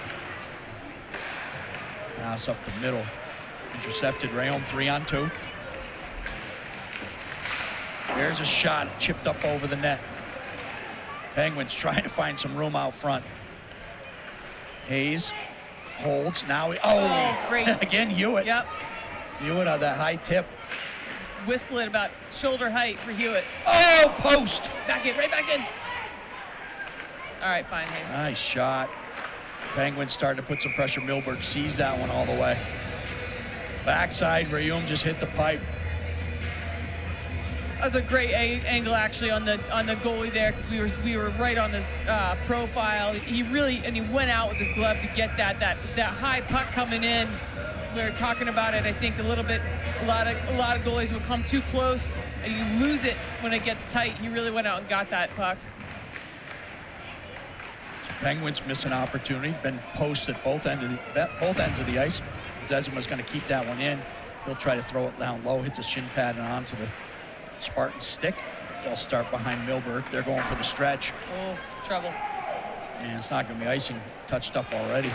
Pass up the middle. Intercepted. Rayom 3-on-2. There's a shot chipped up over the net. Penguins trying to find some room out front. Hayes holds. Now great. Again, Hewitt. Yep. Hewitt on that high tip. Whistle it about shoulder height for Hewitt. Oh, post. Right back in. All right, fine, Hayes. Nice shot. Penguins starting to put some pressure. Milberg sees that one all the way. Backside, Rayum just hit the pipe. That was a great angle actually on the goalie there, because we were right on this profile. He went out with his glove to get that high puck coming in. We were talking about it, I think, a little bit. A lot of goalies would come too close and you lose it when it gets tight. He really went out and got that puck. So Penguins miss an opportunity. Been post at both ends of the ice. Zezima's going to keep that one in. He'll try to throw it down low, hits a shin pad and onto the Spartan stick. They'll start behind Milberg. They're going for the stretch. Oh, trouble. And it's not going to be icing. Touched up already.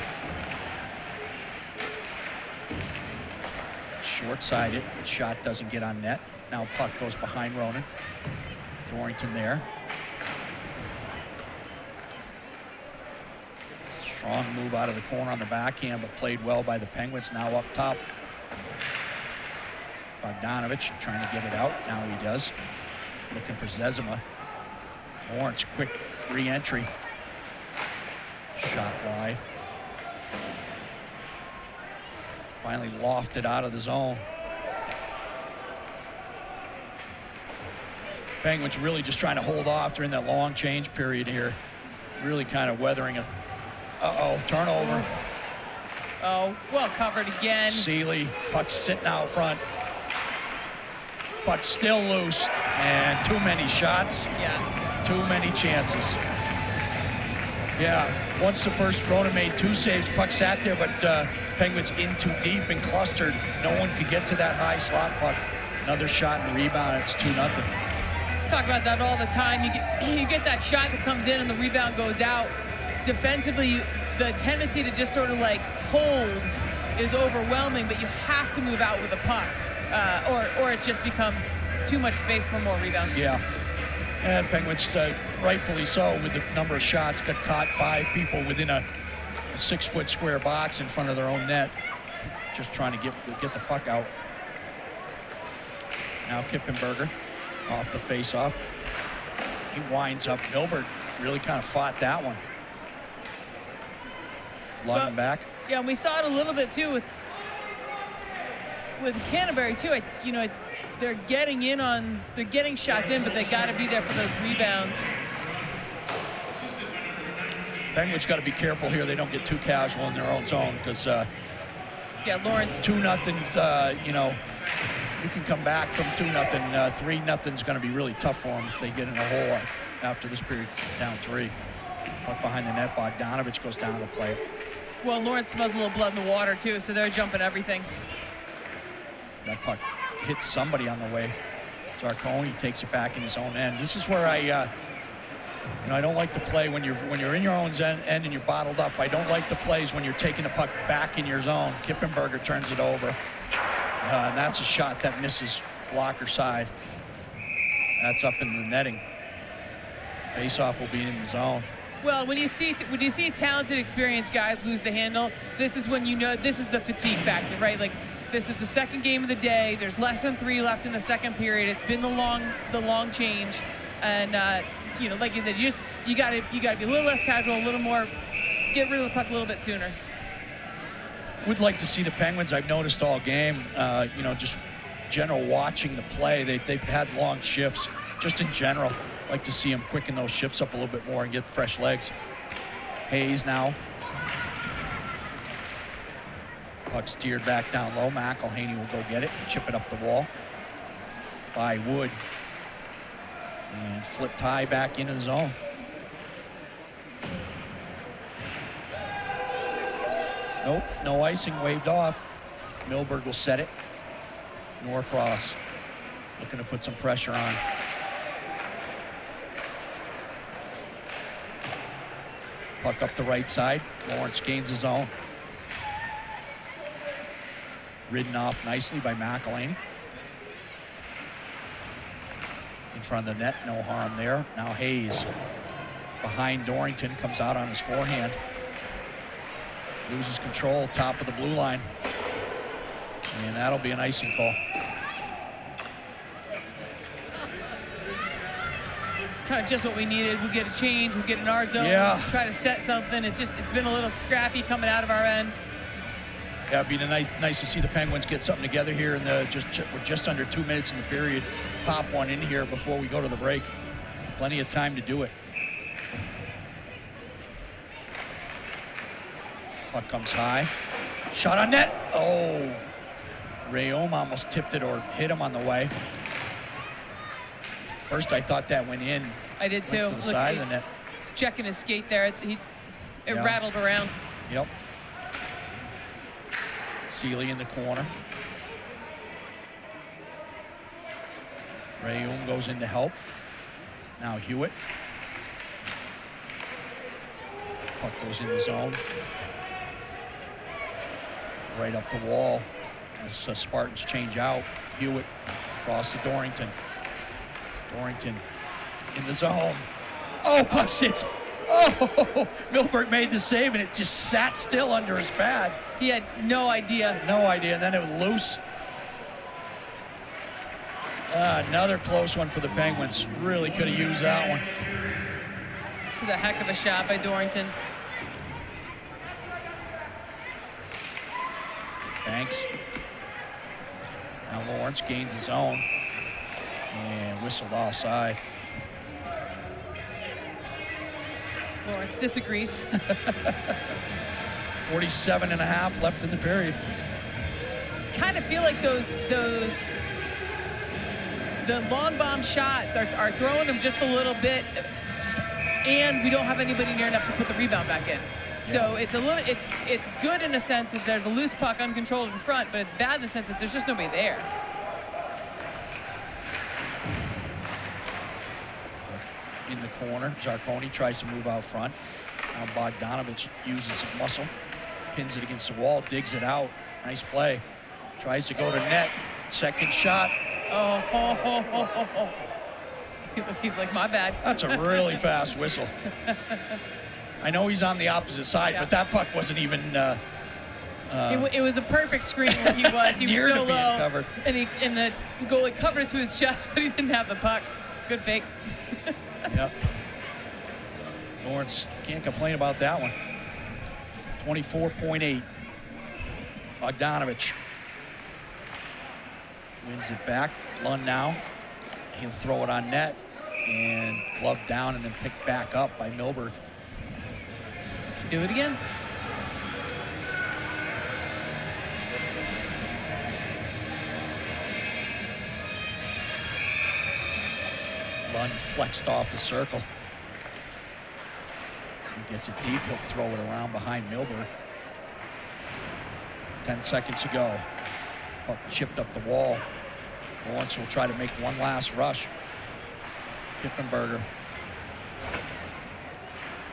Short-sided. Shot doesn't get on net. Now puck goes behind Ronan. Dorrington there. Strong move out of the corner on the backhand, but played well by the Penguins. Now up top. Bogdanovich trying to get it out. Now he does. Looking for Zezima. Lawrence, quick re-entry. Shot wide. Finally lofted out of the zone. Penguins really just trying to hold off during that long change period here. Really kind of weathering a turnover. Oh, well covered again. Seeley, puck sitting out front. Puck still loose, and too many shots. Yeah. Too many chances. Yeah, once the first Rona made 2 saves, puck sat there, but Penguins in too deep and clustered. No one could get to that high slot puck. Another shot and rebound, it's 2-0. Talk about that all the time. You get that shot that comes in and the rebound goes out. Defensively, the tendency to just sort of like hold is overwhelming, but you have to move out with a puck, or it just becomes too much space for more rebounds. Yeah, and Penguins, rightfully so, with the number of shots, got caught 5 people within a 6-foot square box in front of their own net, just trying to get the puck out. Now Kippenberger off the face-off. He winds up. Milberg really kind of fought that one. Lundin back. Yeah, and we saw it a little bit too with Canterbury too. They're getting shots in, but they got to be there for those rebounds. Penguins got to be careful here. They don't get too casual in their own zone because yeah, Lawrence 2-0. You can come back from 2-0. 3-0's going to be really tough for them if they get in a hole after this period, down 3. Puck behind the net. Bogdanovich goes down to play it. Well, Lawrence smells a little blood in the water too, so they're jumping everything. That puck hits somebody on the way. Zarcone takes it back in his own end. This is where I don't like to play when you're in your own end and you're bottled up. I don't like the plays when you're taking the puck back in your zone. Kippenberger turns it over, and that's a shot that misses blocker side. That's up in the netting. Face-off will be in the zone. Well, when you see talented, experienced guys lose the handle, this is when you know this is the fatigue factor, right? Like, this is the second game of the day. There's less than 3 left in the second period. It's been the long change, and like you said, you got to be a little less casual, a little more, get rid of the puck a little bit sooner. Would like to see the Penguins. I've noticed all game. Just general watching the play. They've had long shifts. Just in general, like to see them quicken those shifts up a little bit more and get fresh legs. Hayes now. Puck steered back down low. McElhaney will go get it, chip it up the wall by Wood. And flip tie back into the zone. Nope, no icing, waved off. Milberg will set it. Norcross looking to put some pressure on. Puck up the right side. Lawrence gains his own. Ridden off nicely by McElhaney. In front of the net, no harm there. Now Hayes behind Dorrington, comes out on his forehand. Loses control, top of the blue line. And that'll be an icing call. Kind of just what we needed. We'll get a change, we'll get in our zone, Yeah. try to set something. It's been a little scrappy coming out of our end. Yeah, it'd be nice to see the Penguins get something together here. And we're just under 2 minutes in the period. Pop one in here before we go to the break. Plenty of time to do it. Puck comes high. Shot on net. Oh, Rayom almost tipped it or hit him on the way. First, I thought that went in. I did too. To the side of the net. He's checking his skate there. It Yeah. rattled around. Yep. Seeley in the corner. Rayum goes in to help. Now Hewitt. Puck goes in the zone. Right up the wall as Spartans change out. Hewitt across to Dorrington. Dorrington in the zone. Oh, puck sits. Oh, Milberg made the save, and it just sat still under his pad. He had no idea. No idea, and then it was loose. Another close one for the Penguins. Really could have used that one. It was a heck of a shot by Dorrington. Banks. Now Lawrence gains his own and whistled offside. Lawrence disagrees. 47 and a half left in the period. Kind of feel like the long bomb shots are throwing them just a little bit, and we don't have anybody near enough to put the rebound back in. So it's good in a sense that there's a loose puck uncontrolled in front, but it's bad in the sense that there's just nobody there. In the corner, Zarconi tries to move out front. Now Bogdanovich uses some muscle, pins it against the wall, digs it out. Nice play. Tries to go to net. Second shot. Oh. He's like, my bad. That's a really fast whistle. I know he's on the opposite side, but that puck wasn't even. It was a perfect screen where he was. He was near so to being low, covered. and the goalie covered it to his chest, but he didn't have the puck. Good fake. Yep. Lawrence can't complain about that one. 24.8. Bogdanovich wins it back. Lund now. He'll throw it on net and glove down and then picked back up by Milberg. Do it again. Lund flexed off the circle. He gets it deep. He'll throw it around behind Milberg. 10 seconds to go. Puck chipped up the wall. Lawrence will try to make one last rush. Kippenberger.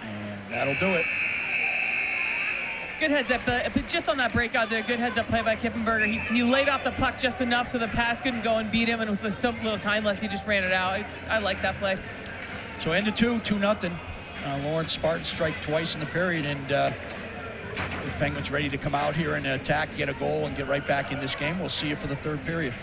And that'll do it. Good heads up, but just on that breakout there, good heads up play by Kippenberger. He laid off the puck just enough so the pass couldn't go and beat him, and with so little time left, he just ran it out. I like that play. So end of 2-0. Lawrence Spartans strike twice in the period, and the Penguins ready to come out here and attack, get a goal, and get right back in this game. We'll see you for the third period.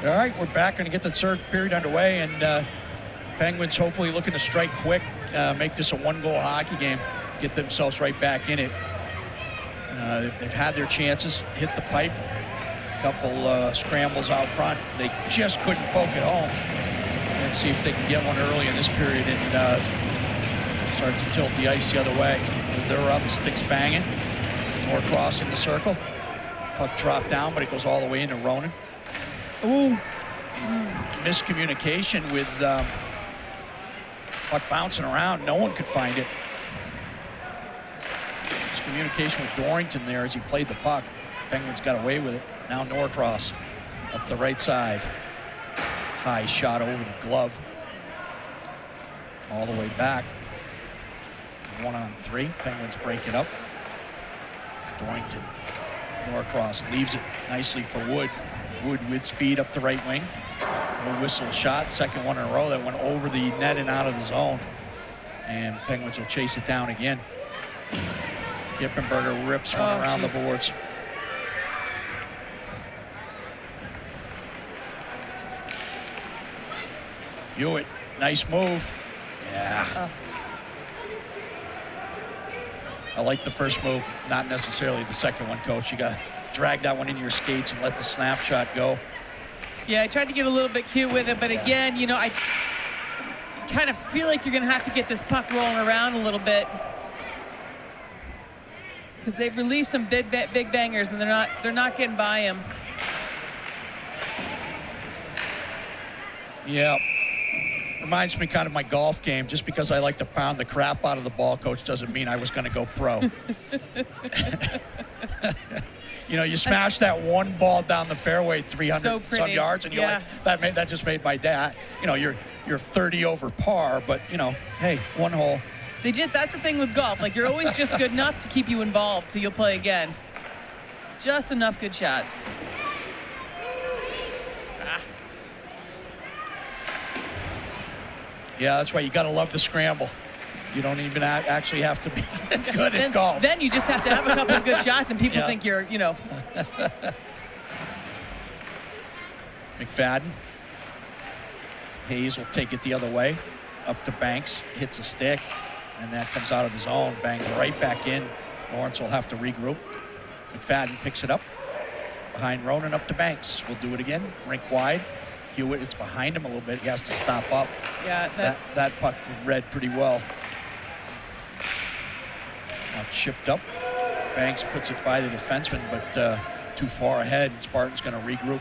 All right, we're back. Going to get the third period underway, and Penguins hopefully looking to strike quick, make this a one-goal hockey game, get themselves right back in it. They've had their chances, hit the pipe, a couple scrambles out front. They just couldn't poke it home. And see if they can get one early in this period and start to tilt the ice the other way. They're up, sticks banging, more cross in the circle. Puck dropped down, but it goes all the way into Ronan. Ooh. Miscommunication with puck bouncing around. No one could find it. Miscommunication with Dorrington there as he played the puck. Penguins got away with it. Now Norcross up the right side. High shot over the glove. All the way back. 1-on-3. Penguins break it up. Dorrington. Norcross leaves it nicely for Wood. Wood with speed up the right wing. A whistle shot, second one in a row that went over the net and out of the zone. And Penguins will chase it down again. Kippenberger rips one around the boards. Hewitt, nice move. Yeah. I like the first move, not necessarily the second one, Coach. You got to drag that one into your skates and let the snapshot go. Yeah, I tried to get a little bit cute with it, but again, you know, I kind of feel like you're going to have to get this puck rolling around a little bit because they've released some big bangers and they're not getting by him. Yeah. Reminds me kind of my golf game. Just because I like to pound the crap out of the ball, Coach, doesn't mean I was going to go pro. You know, you smash that one ball down the fairway 300 some yards, and you're like, that just made my day. You know, you're 30 over par, but, you know, hey, one hole. That's the thing with golf. Like, you're always just good enough to keep you involved so you'll play again. Just enough good shots. Yeah, that's why you got to love the scramble. You don't even actually have to be good at golf. Then you just have to have a couple of good shots, and people think you're, you know. McFadden. Hayes will take it the other way. Up to Banks, hits a stick, and that comes out of the zone. Bang right back in. Lawrence will have to regroup. McFadden picks it up. Behind Ronan, up to Banks. We'll do it again. Rink wide. Hewitt, it's behind him a little bit. He has to stop up. Yeah, that puck read pretty well. Now chipped up. Banks puts it by the defenseman, but too far ahead. Spartan's going to regroup.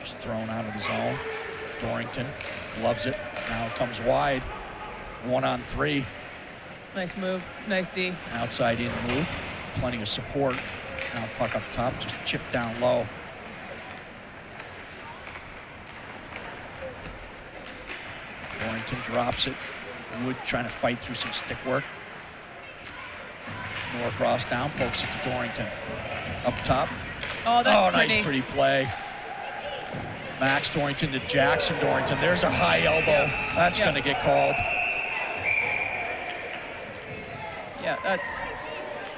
Just thrown out of the zone. Dorrington gloves it. Now it comes wide. 1-on-3. Nice move. Nice D. Outside in move. Plenty of support. Now puck up top, just chipped down low. Dorrington drops it. Wood trying to fight through some stick work. Norcross down, pokes it to Dorrington. Up top. Oh, that's nice pretty play. Max Dorrington to Jackson Dorrington. There's a high elbow. That's going to get called. Yeah, that's...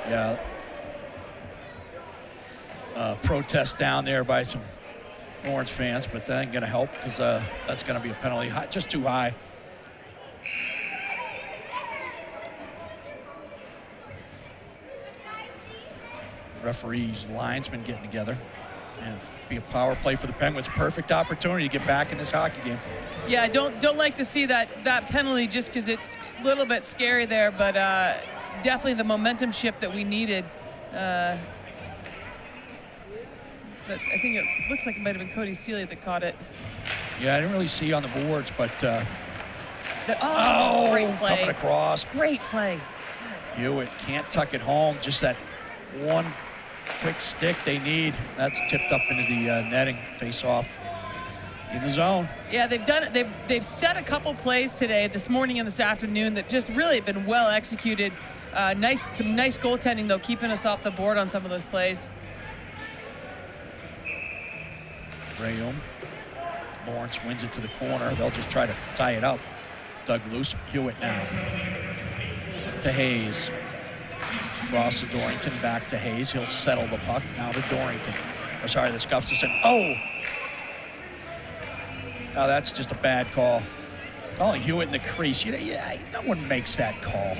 Yeah. Protest down there by some Orange fans, but that ain't going to help because that's going to be a penalty. Just too high. Referees, linesmen getting together. And be a power play for the Penguins. Perfect opportunity to get back in this hockey game. Yeah, I don't like to see that penalty just because it's a little bit scary there, but definitely the momentum shift that we needed. I think it looks like it might have been Cody Seeley that caught it. Yeah, I didn't really see on the boards, but great play. Coming across. Great play. Hewitt can't tuck it home. Just that one quick stick they need. That's tipped up into the netting. Face off in the zone. Yeah, they've done it. They've set a couple plays today, this morning and this afternoon, that just really have been well executed. Some nice goaltending though, keeping us off the board on some of those plays. Rayum. Lawrence wins it to the corner. They'll just try to tie it up. Dug loose. Hewitt now. To Hayes. Cross to Dorrington, back to Hayes. He'll settle the puck. Now to Dorrington. Oh, sorry, that's Gustafson. Oh, that's just a bad call. Calling Hewitt in the crease. No one makes that call.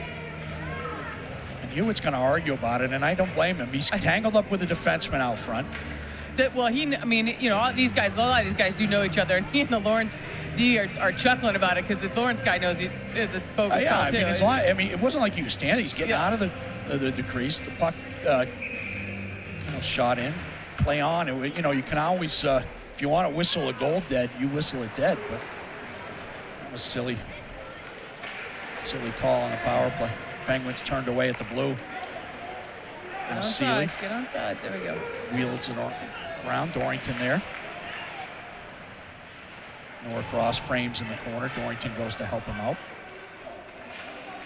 And Hewitt's going to argue about it, and I don't blame him. He's tangled up with a defenseman out front. All these guys, a lot of these guys do know each other, and he and the Lawrence D are chuckling about it because the Lawrence guy knows it is a bogus call too. It wasn't like he was standing. He's getting out of the crease. The puck, shot in, play on. You can always, if you want to whistle a goal dead, you whistle it dead. But that was silly call on the power play. Penguins turned away at the blue. Get on sides. There we go. Wheels it around. Dorrington there. Norcross frames in the corner. Dorrington goes to help him out.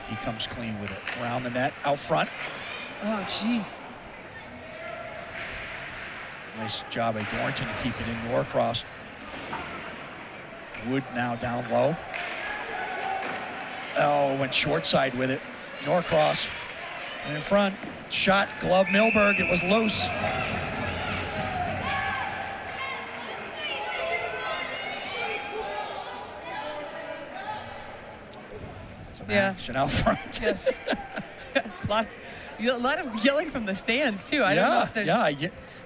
He comes clean with it. Around the net, out front. Oh, jeez. Nice job by Dorrington to keep it in. Norcross. Wood now down low. Oh, went short side with it. Norcross in front. Shot, glove, Milberg. It was loose. Action out front. Yes. a lot of yelling from the stands too. I don't know if there's...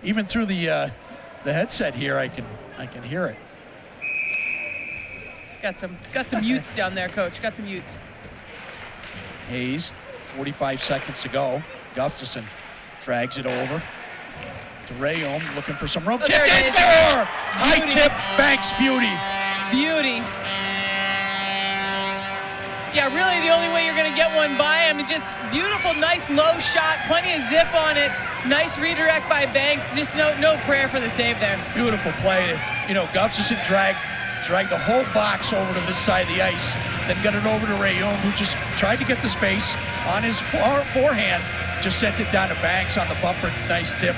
Even through the headset here, I can hear it. Got some mutes down there, Coach. Got some mutes. Hayes, 45 seconds to go. Gustafson drags it over to Rayom, looking for some room. Oh, there it is. Score! High tip, Banks beauty. Yeah, really the only way you're going to get one by him. Just beautiful, nice low shot, plenty of zip on it. Nice redirect by Banks. Just no prayer for the save there. Beautiful play. Gustafson dragged the whole box over to this side of the ice, then got it over to Rayom, who just tried to get the space on his forehand. Just sent it down to Banks on the bumper. Nice tip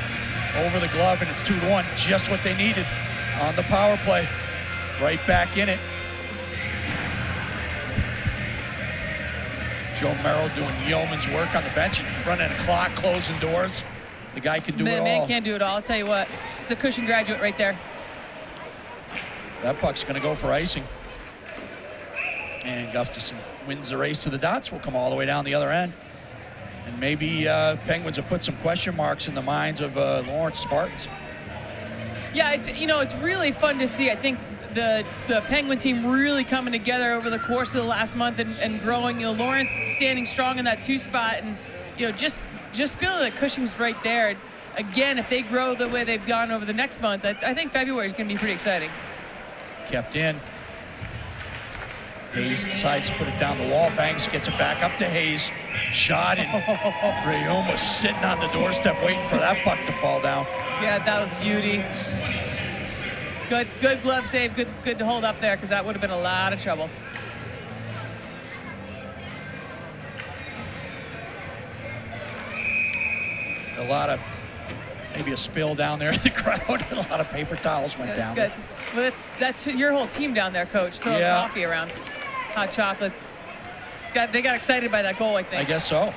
over the glove, and it's 2-1. Just what they needed on the power play. Right back in it. Joe Merrill doing yeoman's work on the bench. Running a clock, closing doors. The guy can do it all. Man can't do it all. I'll tell you what. It's a Cushing graduate right there. That puck's going to go for icing. And Gustafson wins the race to the dots. Will come all the way down the other end. And maybe Penguins have put some question marks in the minds of Lawrence Spartans. Yeah, it's really fun to see. I think the Penguin team really coming together over the course of the last month and growing. Lawrence standing strong in that 2 spot, and just feeling that Cushing's right there. Again, if they grow the way they've gone over the next month, I think February is going to be pretty exciting. Kept in. Hayes decides to put it down the wall. Banks gets it back up to Hayes. Shot, and Rayom was sitting on the doorstep waiting for that puck to fall down. Yeah, that was beauty. Good glove save. Good to hold up there, because that would have been a lot of trouble. A lot of, maybe a spill down there in the crowd. A lot of paper towels went down. Good. Well, that's your whole team down there, Coach. Throwing coffee around, hot chocolates. They got excited by that goal, I think. I guess so.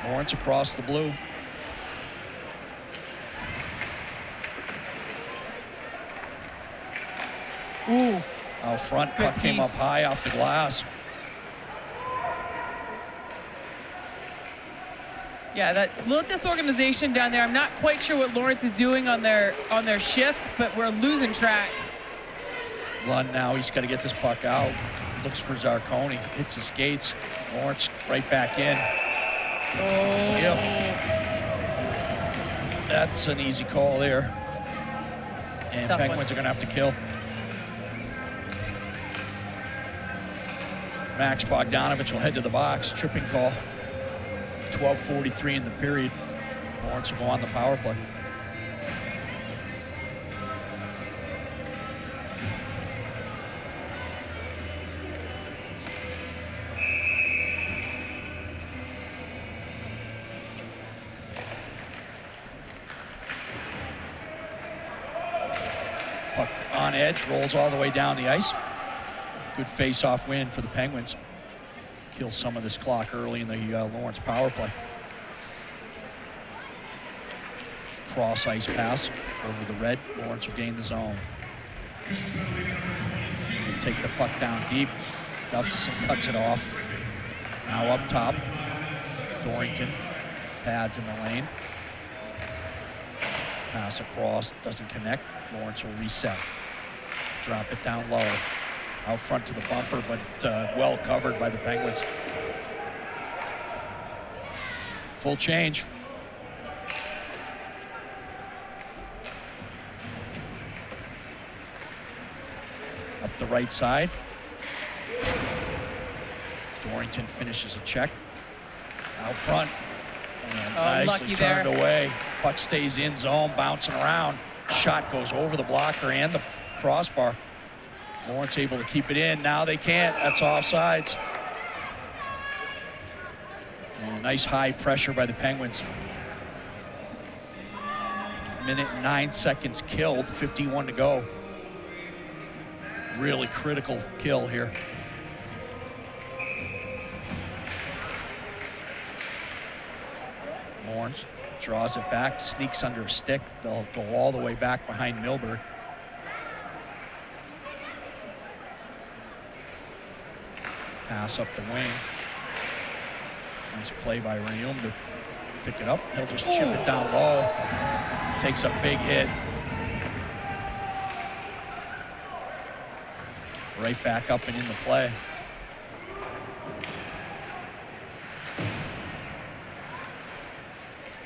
Lawrence across the blue. Ooh. Out front, puck came up high off the glass. Yeah, that little disorganization down there. I'm not quite sure what Lawrence is doing on their shift, but we're losing track. Lund now, he's got to get this puck out. Looks for Zarconi, hits his skates. Lawrence right back in. Oh. Yep. That's an easy call there. And Tough Penguins are going to have to kill. Max Bogdanovich will head to the box. Tripping call. 12:43 in the period. Lawrence will go on the power play. Puck on edge, rolls all the way down the ice. Good face-off win for the Penguins. Kills some of this clock early in the Lawrence power play. cross ice pass over the red. Lawrence will gain the zone. They take the puck down deep. Gustafson cuts it off. Now up top. Dorrington pads in the lane. Pass across, doesn't connect. Lawrence will reset. Drop it down low. Out front to the bumper, but well covered by the Penguins. Full change. Up the right side. Dorrington finishes a check. Out front. And nicely turned away. Puck stays in zone, bouncing around. Shot goes over the blocker and the crossbar. Lawrence able to keep it in. Now they can't. That's offsides. And nice high pressure by the Penguins. Minute and 9 seconds killed, 51 to go. Really critical kill here. Lawrence draws it back, sneaks under a stick. They'll go all the way back behind Milberg. Pass up the wing. Nice play by Reum to pick it up. He'll just chip it down low. Takes a big hit. Right back up and in the play.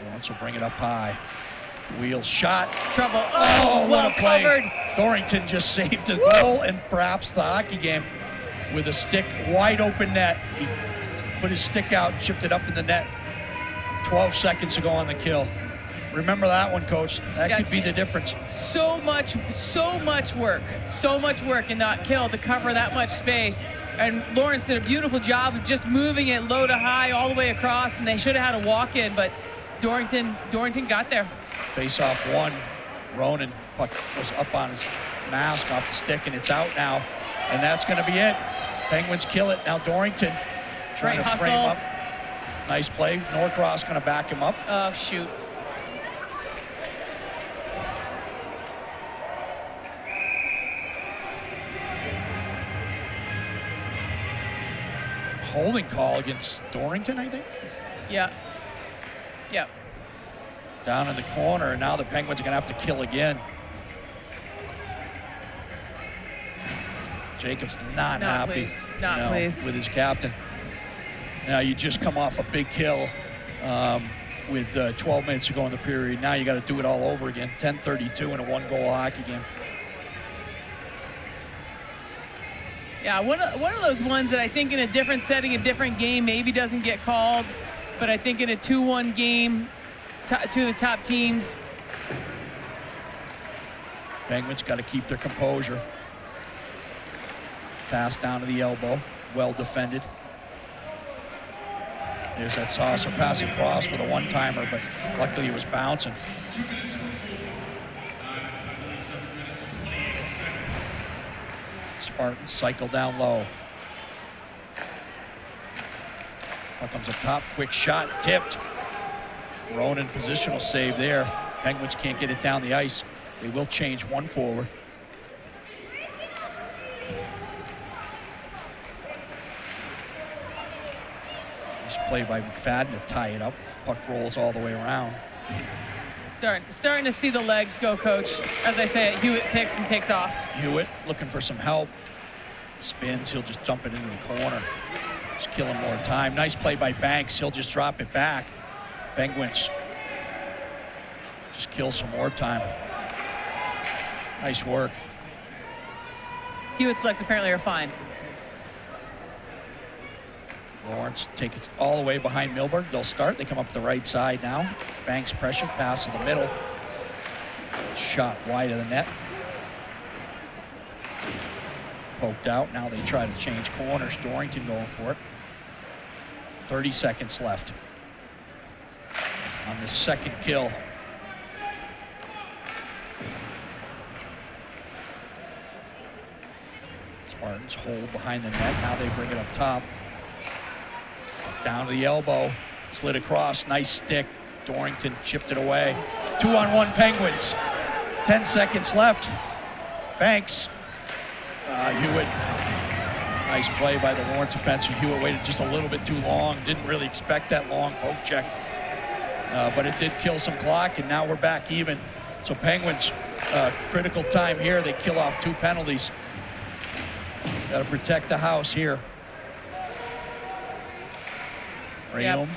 Lawrence will bring it up high. Wheel shot. Trouble. Oh, well what a play. Covered. Dorrington just saved a goal and perhaps the hockey game with a stick, wide open net. He put his stick out, chipped it up in the net. 12 seconds to go on the kill. Remember that one, Coach. That could be the difference. So much work in that kill to cover that much space. And Lawrence did a beautiful job of just moving it low to high all the way across, and they should have had a walk in, but Dorrington got there. Face off one. Ronan, puck goes up on his mask off the stick, and it's out now. And that's going to be it. Penguins kill it. Now Dorrington trying to frame up. Nice play. Norcross going to back him up. Oh, shoot. Holding call against Dorrington, I think. Yeah. Yeah. Down in the corner, and now the Penguins are going to have to kill again. Jacobs not happy. Pleased. Not pleased with his captain. Now you just come off a big kill with 12 minutes to go in the period. Now you got to do it all over again. 10:32 in a one-goal hockey game. Yeah, one of those ones that I think in a different setting, a different game, maybe doesn't get called. But I think in a 2-1 game, two of the top teams. Penguins got to keep their composure. Pass down to the elbow, well defended. There's that saucer pass across for the one-timer, but luckily it was bouncing. Spartans cycle down low. Here comes a top, quick shot, tipped. Ronan positional save there. Penguins can't get it down the ice. They will change one forward. Nice play by McFadden to tie it up. Puck rolls all the way around. Starting to see the legs go, Coach. As I say, Hewitt picks and takes off. Hewitt looking for some help. Spins, he'll just dump it into the corner. Just killing more time. Nice play by Banks. He'll just drop it back. Penguins just kill some more time. Nice work. Hewitt's legs apparently are fine. Lawrence take it all the way behind Milberg. They'll start. They come up the right side now. Banks pressure, pass to the middle. Shot wide of the net. Poked out. Now they try to change corners. Dorrington going for it. 30 seconds left on the second kill. Spartans hold behind the net. Now they bring it up top. Down to the elbow. Slid across. Nice stick. Dorrington chipped it away. 2-on-1 Penguins. 10 seconds left. Banks. Hewitt. Nice play by the Lawrence defense. Hewitt waited just a little bit too long. Didn't really expect that long poke check. But it did kill some clock, and now we're back even. So Penguins, critical time here. They kill off 2 penalties. Got to protect the house here. Yep.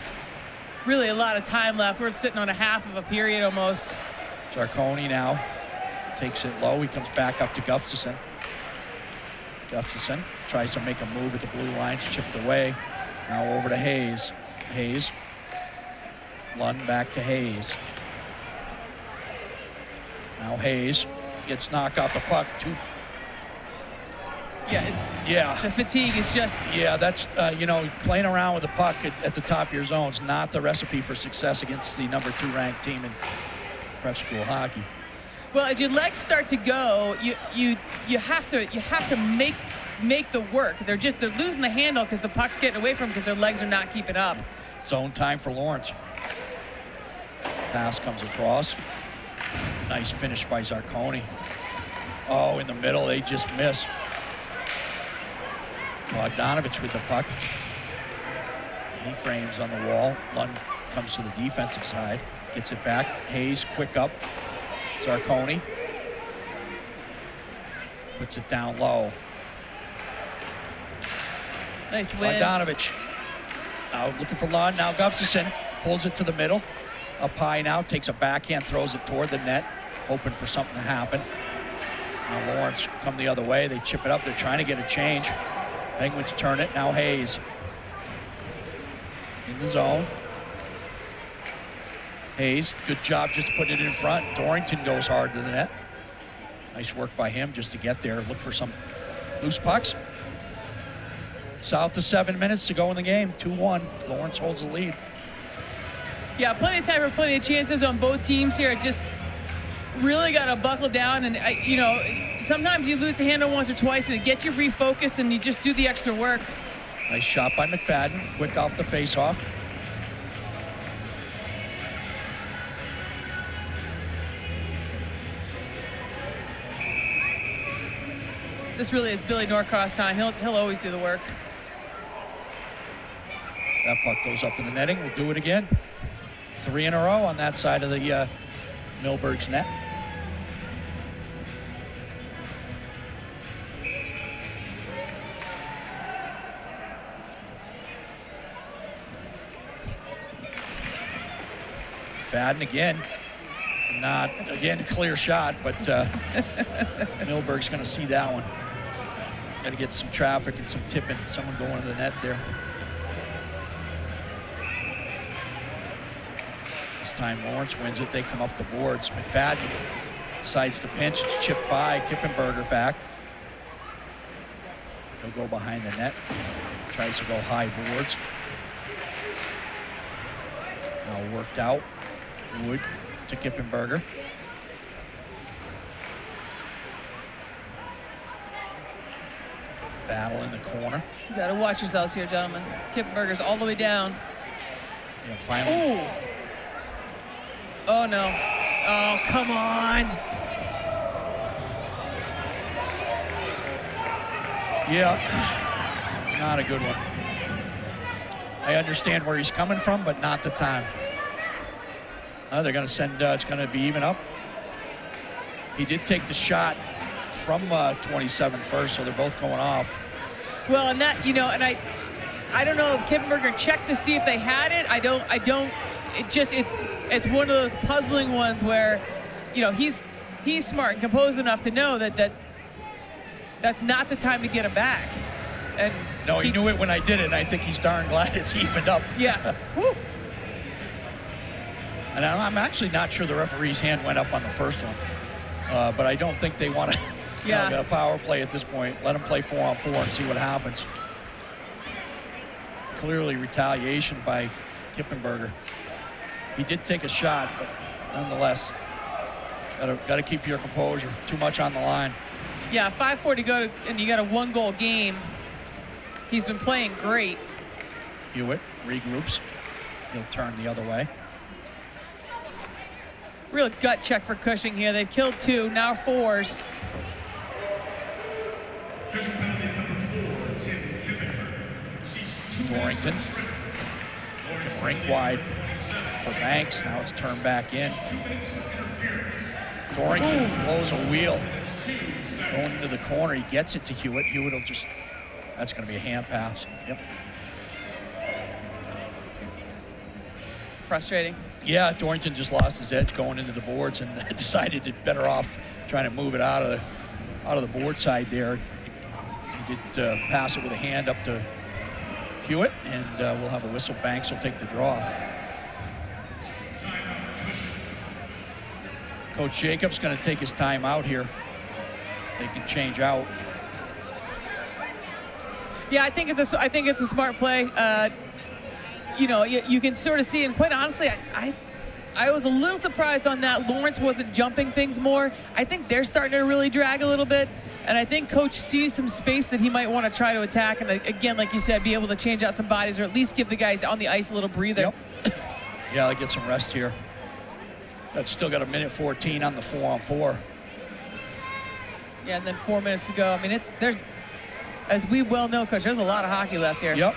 Really a lot of time left. We're sitting on a half of a period almost. Zarconi now takes it low. He comes back up to Gustafson. Gustafson tries to make a move at the blue line. It's chipped away. Now over to Hayes. Hayes. Lund back to Hayes. Now Hayes gets knocked off the puck. The fatigue is just... Yeah, that's, playing around with the puck at the top of your zone is not the recipe for success against the number 2 ranked team in prep school hockey. Well, as your legs start to go, you have to make the work. They're losing the handle because the puck's getting away from them because their legs are not keeping up. Zone time for Lawrence. Pass comes across. Nice finish by Zarconi. Oh, in the middle, they just miss. Bogdanovich with the puck. He frames on the wall. Lund comes to the defensive side. Gets it back. Hayes, quick up. Zarconi. Puts it down low. Nice win. Bogdanovich. Now looking for Lund. Now Gustafson pulls it to the middle. Up high now. Takes a backhand. Throws it toward the net. Hoping for something to happen. Now Lawrence come the other way. They chip it up. They're trying to get a change. Penguins turn it. Now Hayes. In the zone. Hayes, good job just putting it in front. Dorrington goes hard to the net. Nice work by him just to get there. Look for some loose pucks. South of 7 minutes to go in the game. 2-1. Lawrence holds the lead. Yeah, plenty of time for plenty of chances on both teams here. Just really got to buckle down. And, sometimes you lose the handle once or twice and it gets you refocused and you just do the extra work. Nice shot by McFadden. Quick off the face-off. This really is Billy Norcross time. He'll always do the work. That puck goes up in the netting. We'll do it again. 3 in a row on that side of the Milberg's net. Fadden again. Not, again, a clear shot, but Milberg's going to see that one. Got to get some traffic and some tipping. Someone going to the net there. This time Lawrence wins it. They come up the boards. McFadden decides to pinch. It's chipped by. Kippenberger back. He'll go behind the net. Tries to go high boards. Now worked out. Wood to Kippenberger. Battle in the corner. You got to watch yourselves here, gentlemen. Kippenberger's all the way down. Yeah, finally. Ooh. Oh, no. Oh, come on. Yeah, not a good one. I understand where he's coming from, but not the time. They're going to send, it's going to be even up. He did take the shot from 27 first, so they're both going off. Well, and that, and I don't know if Kippenberger checked to see if they had it. I don't, it's one of those puzzling ones where, he's smart and composed enough to know that's not the time to get him back. And no, he knew it when I did it, and I think he's darn glad it's evened up. Yeah. Whew. And I'm actually not sure the referee's hand went up on the first one. But I don't think they want to power play at this point. Let them play 4-on-4 and see what happens. Clearly retaliation by Kippenberger. He did take a shot, but nonetheless, got to keep your composure. Too much on the line. Yeah, 5-4 to go, and you got a 1-goal game. He's been playing great. Hewitt regroups. He'll turn the other way. real gut check for Cushing here. They've killed 2, now 4s. Dorrington. Rink wide for Banks. Now it's turned back in. Dorrington blows a wheel. Going into the corner. He gets it to Hewitt. Hewitt will just, that's going to be a hand pass. Yep. Frustrating. Yeah, Dorrington just lost his edge going into the boards and decided it better off trying to move it out of the board side there. He did pass it with a hand up to Hewitt, and we'll have a whistle. Banks will take the draw. Coach Jacobs going to take his time out here. They can change out. Yeah, I think it's a smart play. You know, you can sort of see, and quite honestly, I was a little surprised on that. Lawrence wasn't jumping things more. I think they're starting to really drag a little bit, and I think Coach sees some space that he might want to try to attack, and again, like you said, be able to change out some bodies or at least give the guys on the ice a little breather. Yep. Yeah, get some rest here. That's still got 1:14 on the 4-on-4. Yeah, and then 4 minutes to go. I mean, there's, as we well know, Coach, there's a lot of hockey left here. Yep.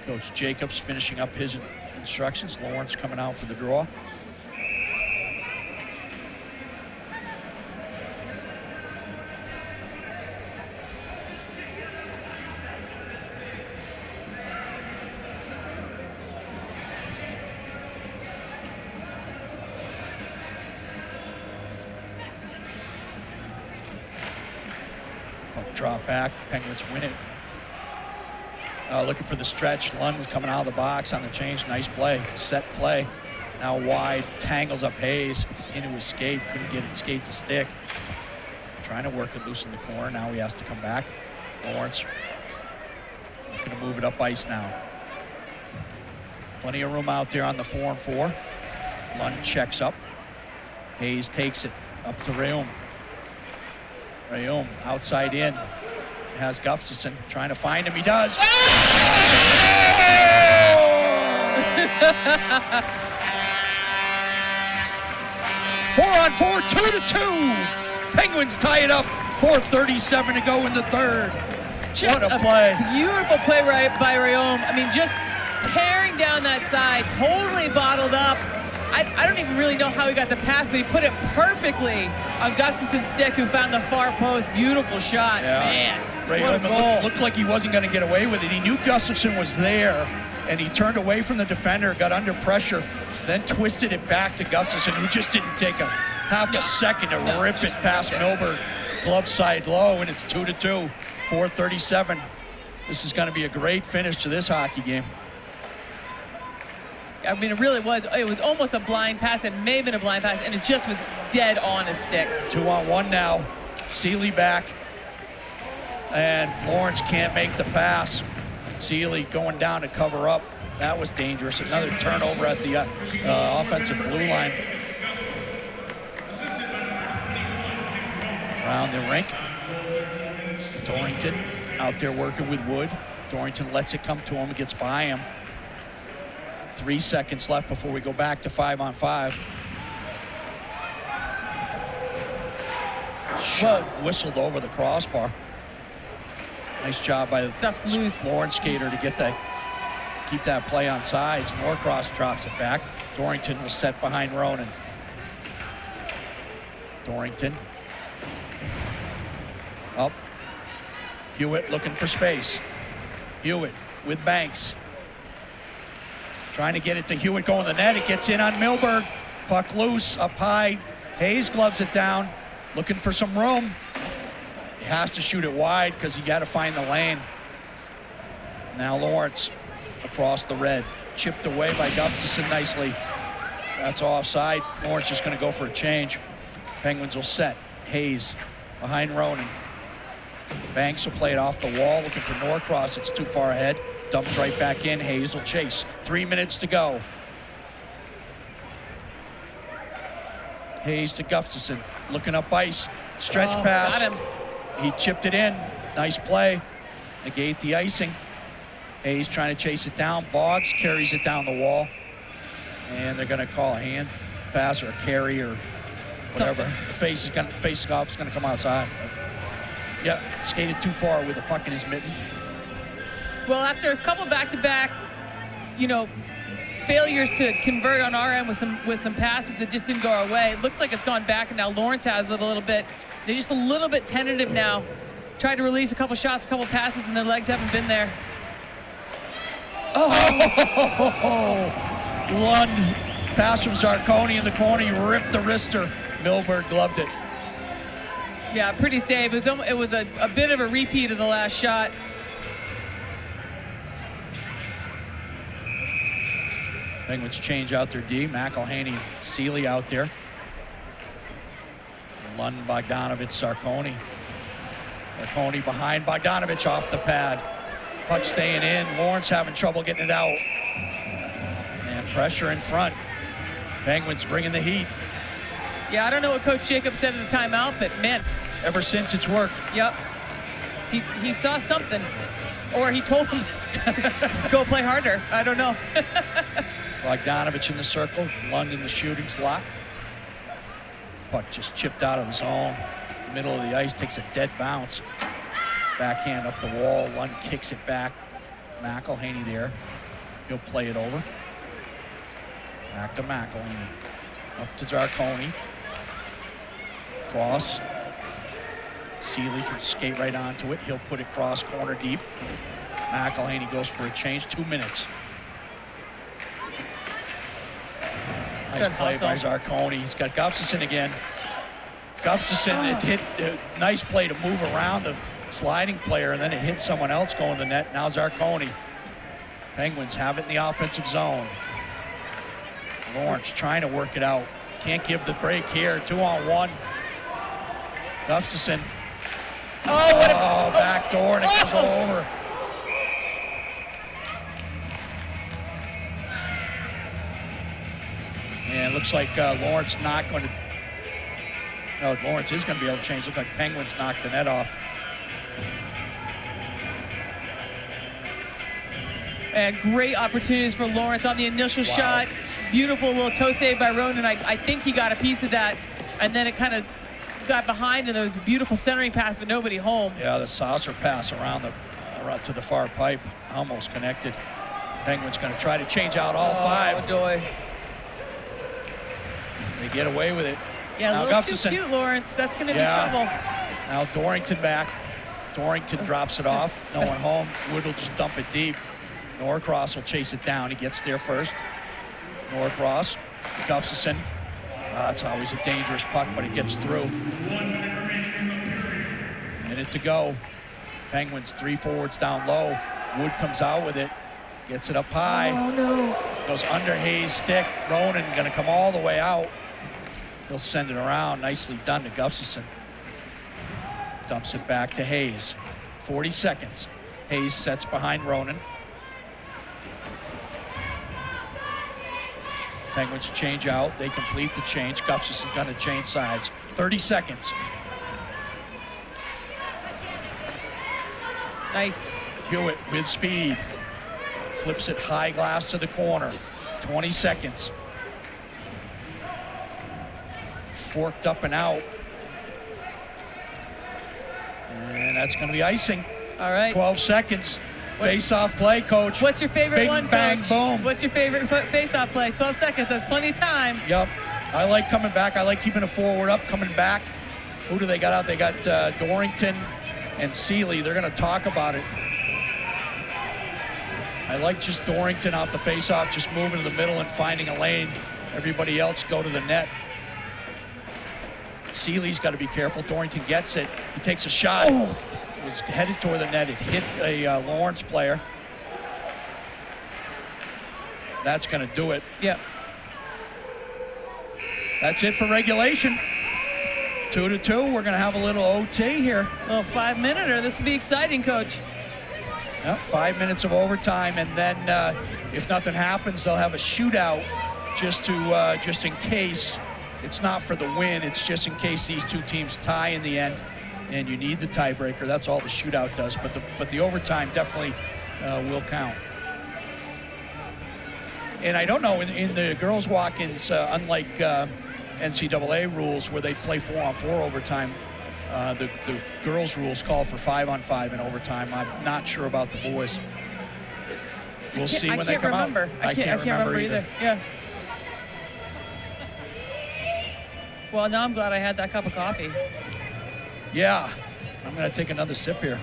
Coach Jacobs finishing up his instructions. Lawrence coming out for the draw. Puck drop back. Penguins win it. Looking for the stretch. Lund was coming out of the box on the change. Nice play. Set play. Now wide. Tangles up Hayes into his skate. Couldn't get his skate to stick. Trying to work it loose in the corner. Now he has to come back. Lawrence looking to move it up ice now. Plenty of room out there on the 4-on-4. Lund checks up. Hayes takes it up to Rayum. Rayum outside in. Has Gustafson trying to find him. He does. 4-on-4, 2-2. Penguins tie it up. 4:37 to go in the third. Just what a play. Beautiful play by Rayum. I mean, just tearing down that side, totally bottled up. I don't even really know how he got the pass, but he put it perfectly on Gustafson's stick, who found the far post. Beautiful shot. Yeah. Man, Rayum what a goal. looked like he wasn't going to get away with it. He knew Gustafson was there, and he turned away from the defender, got under pressure, then twisted it back to Gustafson, who just didn't take a half a second to rip it past Milberg. Glove side low, and it's 2-2, 4:37. This is going to be a great finish to this hockey game. I mean, it really was. It was almost a blind pass. It may have been a blind pass, and it just was dead on his stick. 2-on-1 now. Seeley back. And Lawrence can't make the pass. Seeley going down to cover up. That was dangerous. Another turnover at the offensive blue line. Around the rink. Dorrington out there working with Wood. Dorrington lets it come to him, gets by him. 3 seconds left before we go back to 5-on-5. Shot whistled over the crossbar. Nice job by the Lawrence skater to get that, keep that play on sides. Norcross drops it back. Dorrington was set behind Ronan. Dorrington. Up. Hewitt looking for space. Hewitt with Banks. Trying to get it to Hewitt going to the net. It gets in on Milberg. Puck loose, up high. Hayes gloves it down. Looking for some room. He has to shoot it wide because he got to find the lane. Now Lawrence across the red. Chipped away by Gustafson nicely. That's offside. Lawrence just going to go for a change. Penguins will set. Hayes behind Ronan. Banks will play it off the wall, looking for Norcross. It's too far ahead. Dumped right back in. Hayes will chase. 3 minutes to go. Hayes to Gustafson. Looking up ice. Stretch pass. Got him. He chipped it in. Nice play. Negate the icing. Hayes trying to chase it down. Boggs carries it down the wall. And they're going to call a hand pass or a carry or whatever. Something. The face off is going to come outside. Yeah, skated too far with the puck in his mitten. Well, after a couple back-to-back, failures to convert on our end with some passes that just didn't go our way, it looks like it's gone back, and now Lawrence has it a little bit. They're just a little bit tentative now. Tried to release a couple shots, a couple passes, and their legs haven't been there. Oh! Lund pass from Zarconi in the corner. He ripped the wrister. Milberg gloved it. Yeah, pretty save. It was a bit of a repeat of the last shot. Penguins change out their D. McElhaney, Seeley out there. Lund, Bogdanovich, Zarconi. Zarconi behind Bogdanovich off the pad. Puck staying in. Lawrence having trouble getting it out. And pressure in front. Penguins bringing the heat. Yeah, I don't know what Coach Jacobs said in the timeout, but man. Ever since it's worked. Yep. He saw something. Or he told him, go play harder. I don't know. Bogdanovich in the circle. Lund in the shooting slot. Puck just chipped out of the zone. Middle of the ice, takes a dead bounce. Backhand up the wall. Lund kicks it back. McElhaney there. He'll play it over. Back to McElhaney. Up to Zarconi. Cross. Seeley can skate right onto it. He'll put it cross corner deep. McElhaney goes for a change. 2 minutes. Nice play by Zarconi. He's got Gustafsson again. Gustafsson, it hit, nice play to move around the sliding player, and then it hit someone else going to the net. Now Zarconi. Penguins have it in the offensive zone. Lawrence trying to work it out. Can't give the break here. 2-on-1. Gustafsson. Back door, and it goes over. And it looks like Lawrence not going to. No, Lawrence is going to be able to change. Looks like Penguins knocked the net off. And great opportunities for Lawrence on the initial shot. Beautiful little toe save by Ronan. I think he got a piece of that. And then it kind of got behind, and there was a beautiful centering pass, but nobody home. Yeah, the saucer pass around to the far pipe, almost connected. Penguins going to try to change out all five. Oh, joy. They get away with it. Yeah, now a little Gustafsson. too cute, Lawrence. That's going to be trouble. Now Dorrington back. Dorrington drops it off. No one home. Wood will just dump it deep. Norcross will chase it down. He gets there first. Norcross. Gustafsson. That's always a dangerous puck, but it gets through. Minute to go. Penguins 3 forwards down low. Wood comes out with it. Gets it up high. Oh, no. Goes under Hayes' stick. Ronan going to come all the way out. He'll send it around. Nicely done to Gustafsson. Dumps it back to Hayes. 40 seconds. Hayes sets behind Ronan. Penguins change out. They complete the change. Gustafsson going to change sides. 30 seconds. Nice. Hewitt with speed. Flips it high glass to the corner. 20 seconds. Forked up and out. And that's going to be icing. All right. 12 seconds. Face-off play, Coach. What's your favorite Big one, bang, Coach? boom. What's your favorite face-off play? 12 seconds. That's plenty of time. Yep. I like coming back. I like keeping a forward up, coming back. Who do they got out? They got Dorrington and Seeley. They're going to talk about it. I like just Dorrington off the face-off, just moving to the middle and finding a lane. Everybody else go to the net. Seeley's got to be careful. Dorrington gets it. He takes a shot. Oh. It was headed toward the net. It hit a Lawrence player. That's going to do it. Yep. That's it for regulation. 2-2. We're going to have a little OT here. A little 5-minute-er. This will be exciting, Coach. Yep, 5 minutes of overtime, and then if nothing happens, they'll have a shootout just in case. It's not for the win. It's just in case these two teams tie in the end. and you need the tiebreaker. That's all the shootout does. But the overtime definitely will count. And I don't know, in the girls' Watkins, unlike NCAA rules where they play 4-on-4 overtime, the girls' rules call for 5-on-5 in overtime. I'm not sure about the boys. We'll see when they come out. I can't remember either. Yeah. Well, now I'm glad I had that cup of coffee. Yeah. I'm going to take another sip here.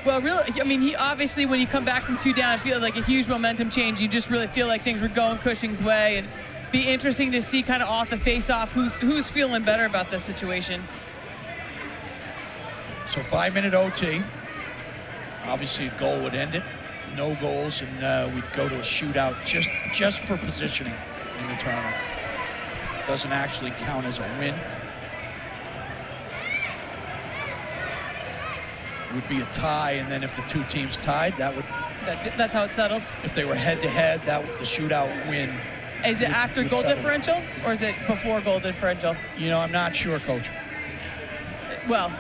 Well, really, I mean, he obviously, when you come back from 2 down, feel like a huge momentum change. You just really feel like things were going Cushing's way, and be interesting to see kind of off the face-off who's feeling better about this situation. So 5-minute OT. Obviously, a goal would end it. No goals, and we'd go to a shootout just for positioning in the tournament. Doesn't actually count as a win. Would be a tie, and then if the 2 teams tied, That's how it settles. If they were head-to-head, the shootout win. Is it after goal differential, or is it before goal differential? You know, I'm not sure, Coach. Well.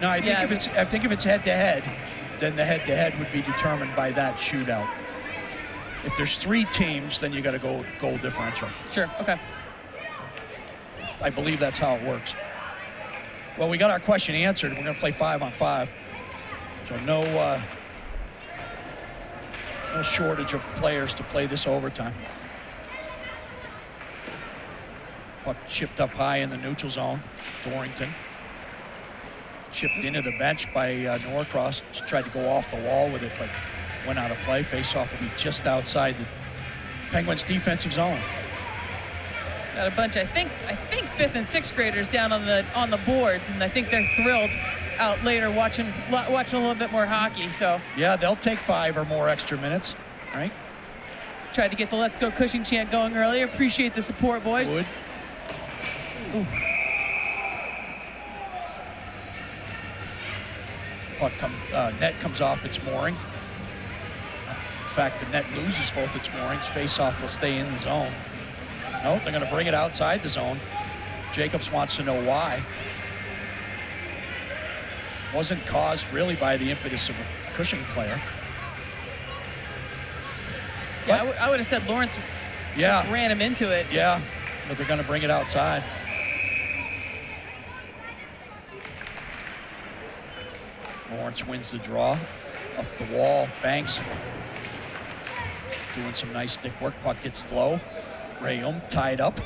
No, I think if it's head-to-head, then the head-to-head would be determined by that shootout. If there's 3 teams, then you got to go goal differential. Sure. Okay. I believe that's how it works. Well, we got our question answered. We're going to play 5-on-5. So no shortage of players to play this overtime. Puck chipped up high in the neutral zone. Dorrington. Chipped into the bench by Norcross. Just tried to go off the wall with it, but went out of play. Face-off will be just outside the Penguins' defensive zone. Got a bunch, I think 5th and 6th graders down on the boards, and I think they're thrilled out later watching a little bit more hockey. So yeah, they'll take 5 or more extra minutes, right? Tried to get the Let's Go Cushing chant going earlier. Appreciate the support, boys. Would. Oof. Puck net comes off its mooring. In fact, the net loses both its moorings. Face-off will stay in the zone. No, they're going to bring it outside the zone. Jacobs wants to know why. Wasn't caused really by the impetus of a Cushing player. Yeah, I would have said Lawrence ran him into it. Yeah, but they're going to bring it outside. Lawrence wins the draw. Up the wall, Banks doing some nice stick work. Puck gets low. Rayum tied up.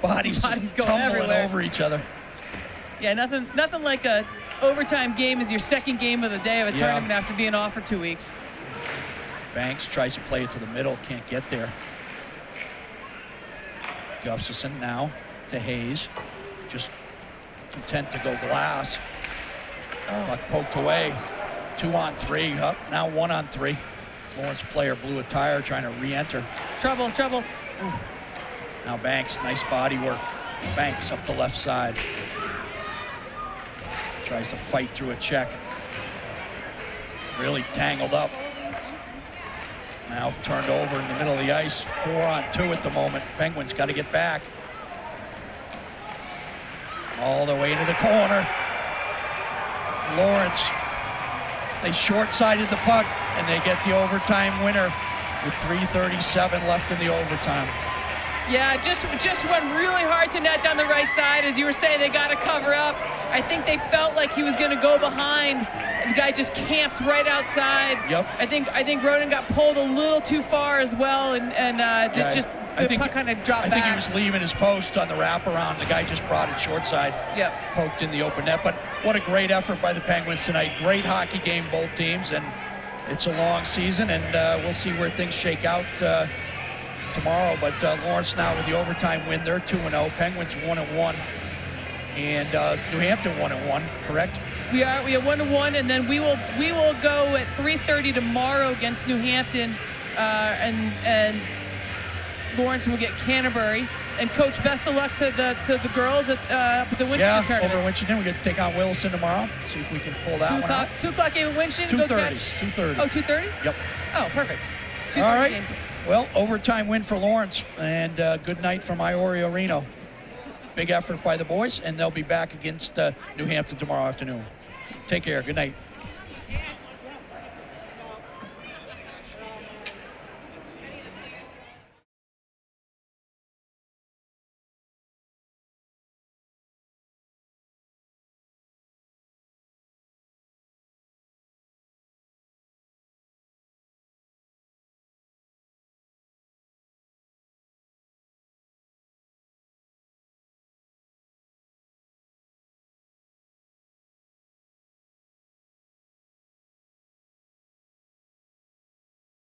Bodies just going tumbling everywhere. over each other. Yeah, nothing like a overtime game is your second game of the day of a tournament after being off for 2 weeks. Banks tries to play it to the middle, can't get there. Gustafson now to Hayes, just content to go glass. Puck poked away. 2-on-3, up now 1-on-3. Lawrence player blew a tire trying to re-enter. Trouble. Oof. Now Banks, nice body work. Banks up the left side. Tries to fight through a check. Really tangled up. Now turned over in the middle of the ice. 4-on-2 at the moment. Penguins got to get back. All the way into the corner. Lawrence, they short-sided the puck, and they get the overtime winner with 3:37 left in the overtime. Yeah, just went really hard to net down the right side. As you were saying, they got to cover up. I think they felt like he was going to go behind. The guy just camped right outside. Yep. I think Roden got pulled a little too far as well, and the puck kind of dropped back. I think he was leaving his post on the wraparound. The guy just brought it short side. Yep. Poked in the open net. But what a great effort by the Penguins tonight. Great hockey game, both teams, and it's a long season, and we'll see where things shake out tomorrow. But Lawrence now with the overtime win. They're 2-0. Penguins 1-1. And New Hampton 1-1, correct? We are 1-1, and then we will go at 3:30 tomorrow against New Hampton, and Lawrence will get Canterbury. And Coach, best of luck to the girls up at the Winchendon tournament. Yeah, over at Winchendon. We're going to take on Wilson tomorrow. See if we can pull that one out. 2 o'clock game at Winchendon. 2:30. 2:30. Oh, 2:30? Yep. Oh, perfect. 2:30 All right. game. Well, overtime win for Lawrence, and good night from Iorio Reno. Big effort by the boys, and they'll be back against New Hampton tomorrow afternoon. Take care. Good night.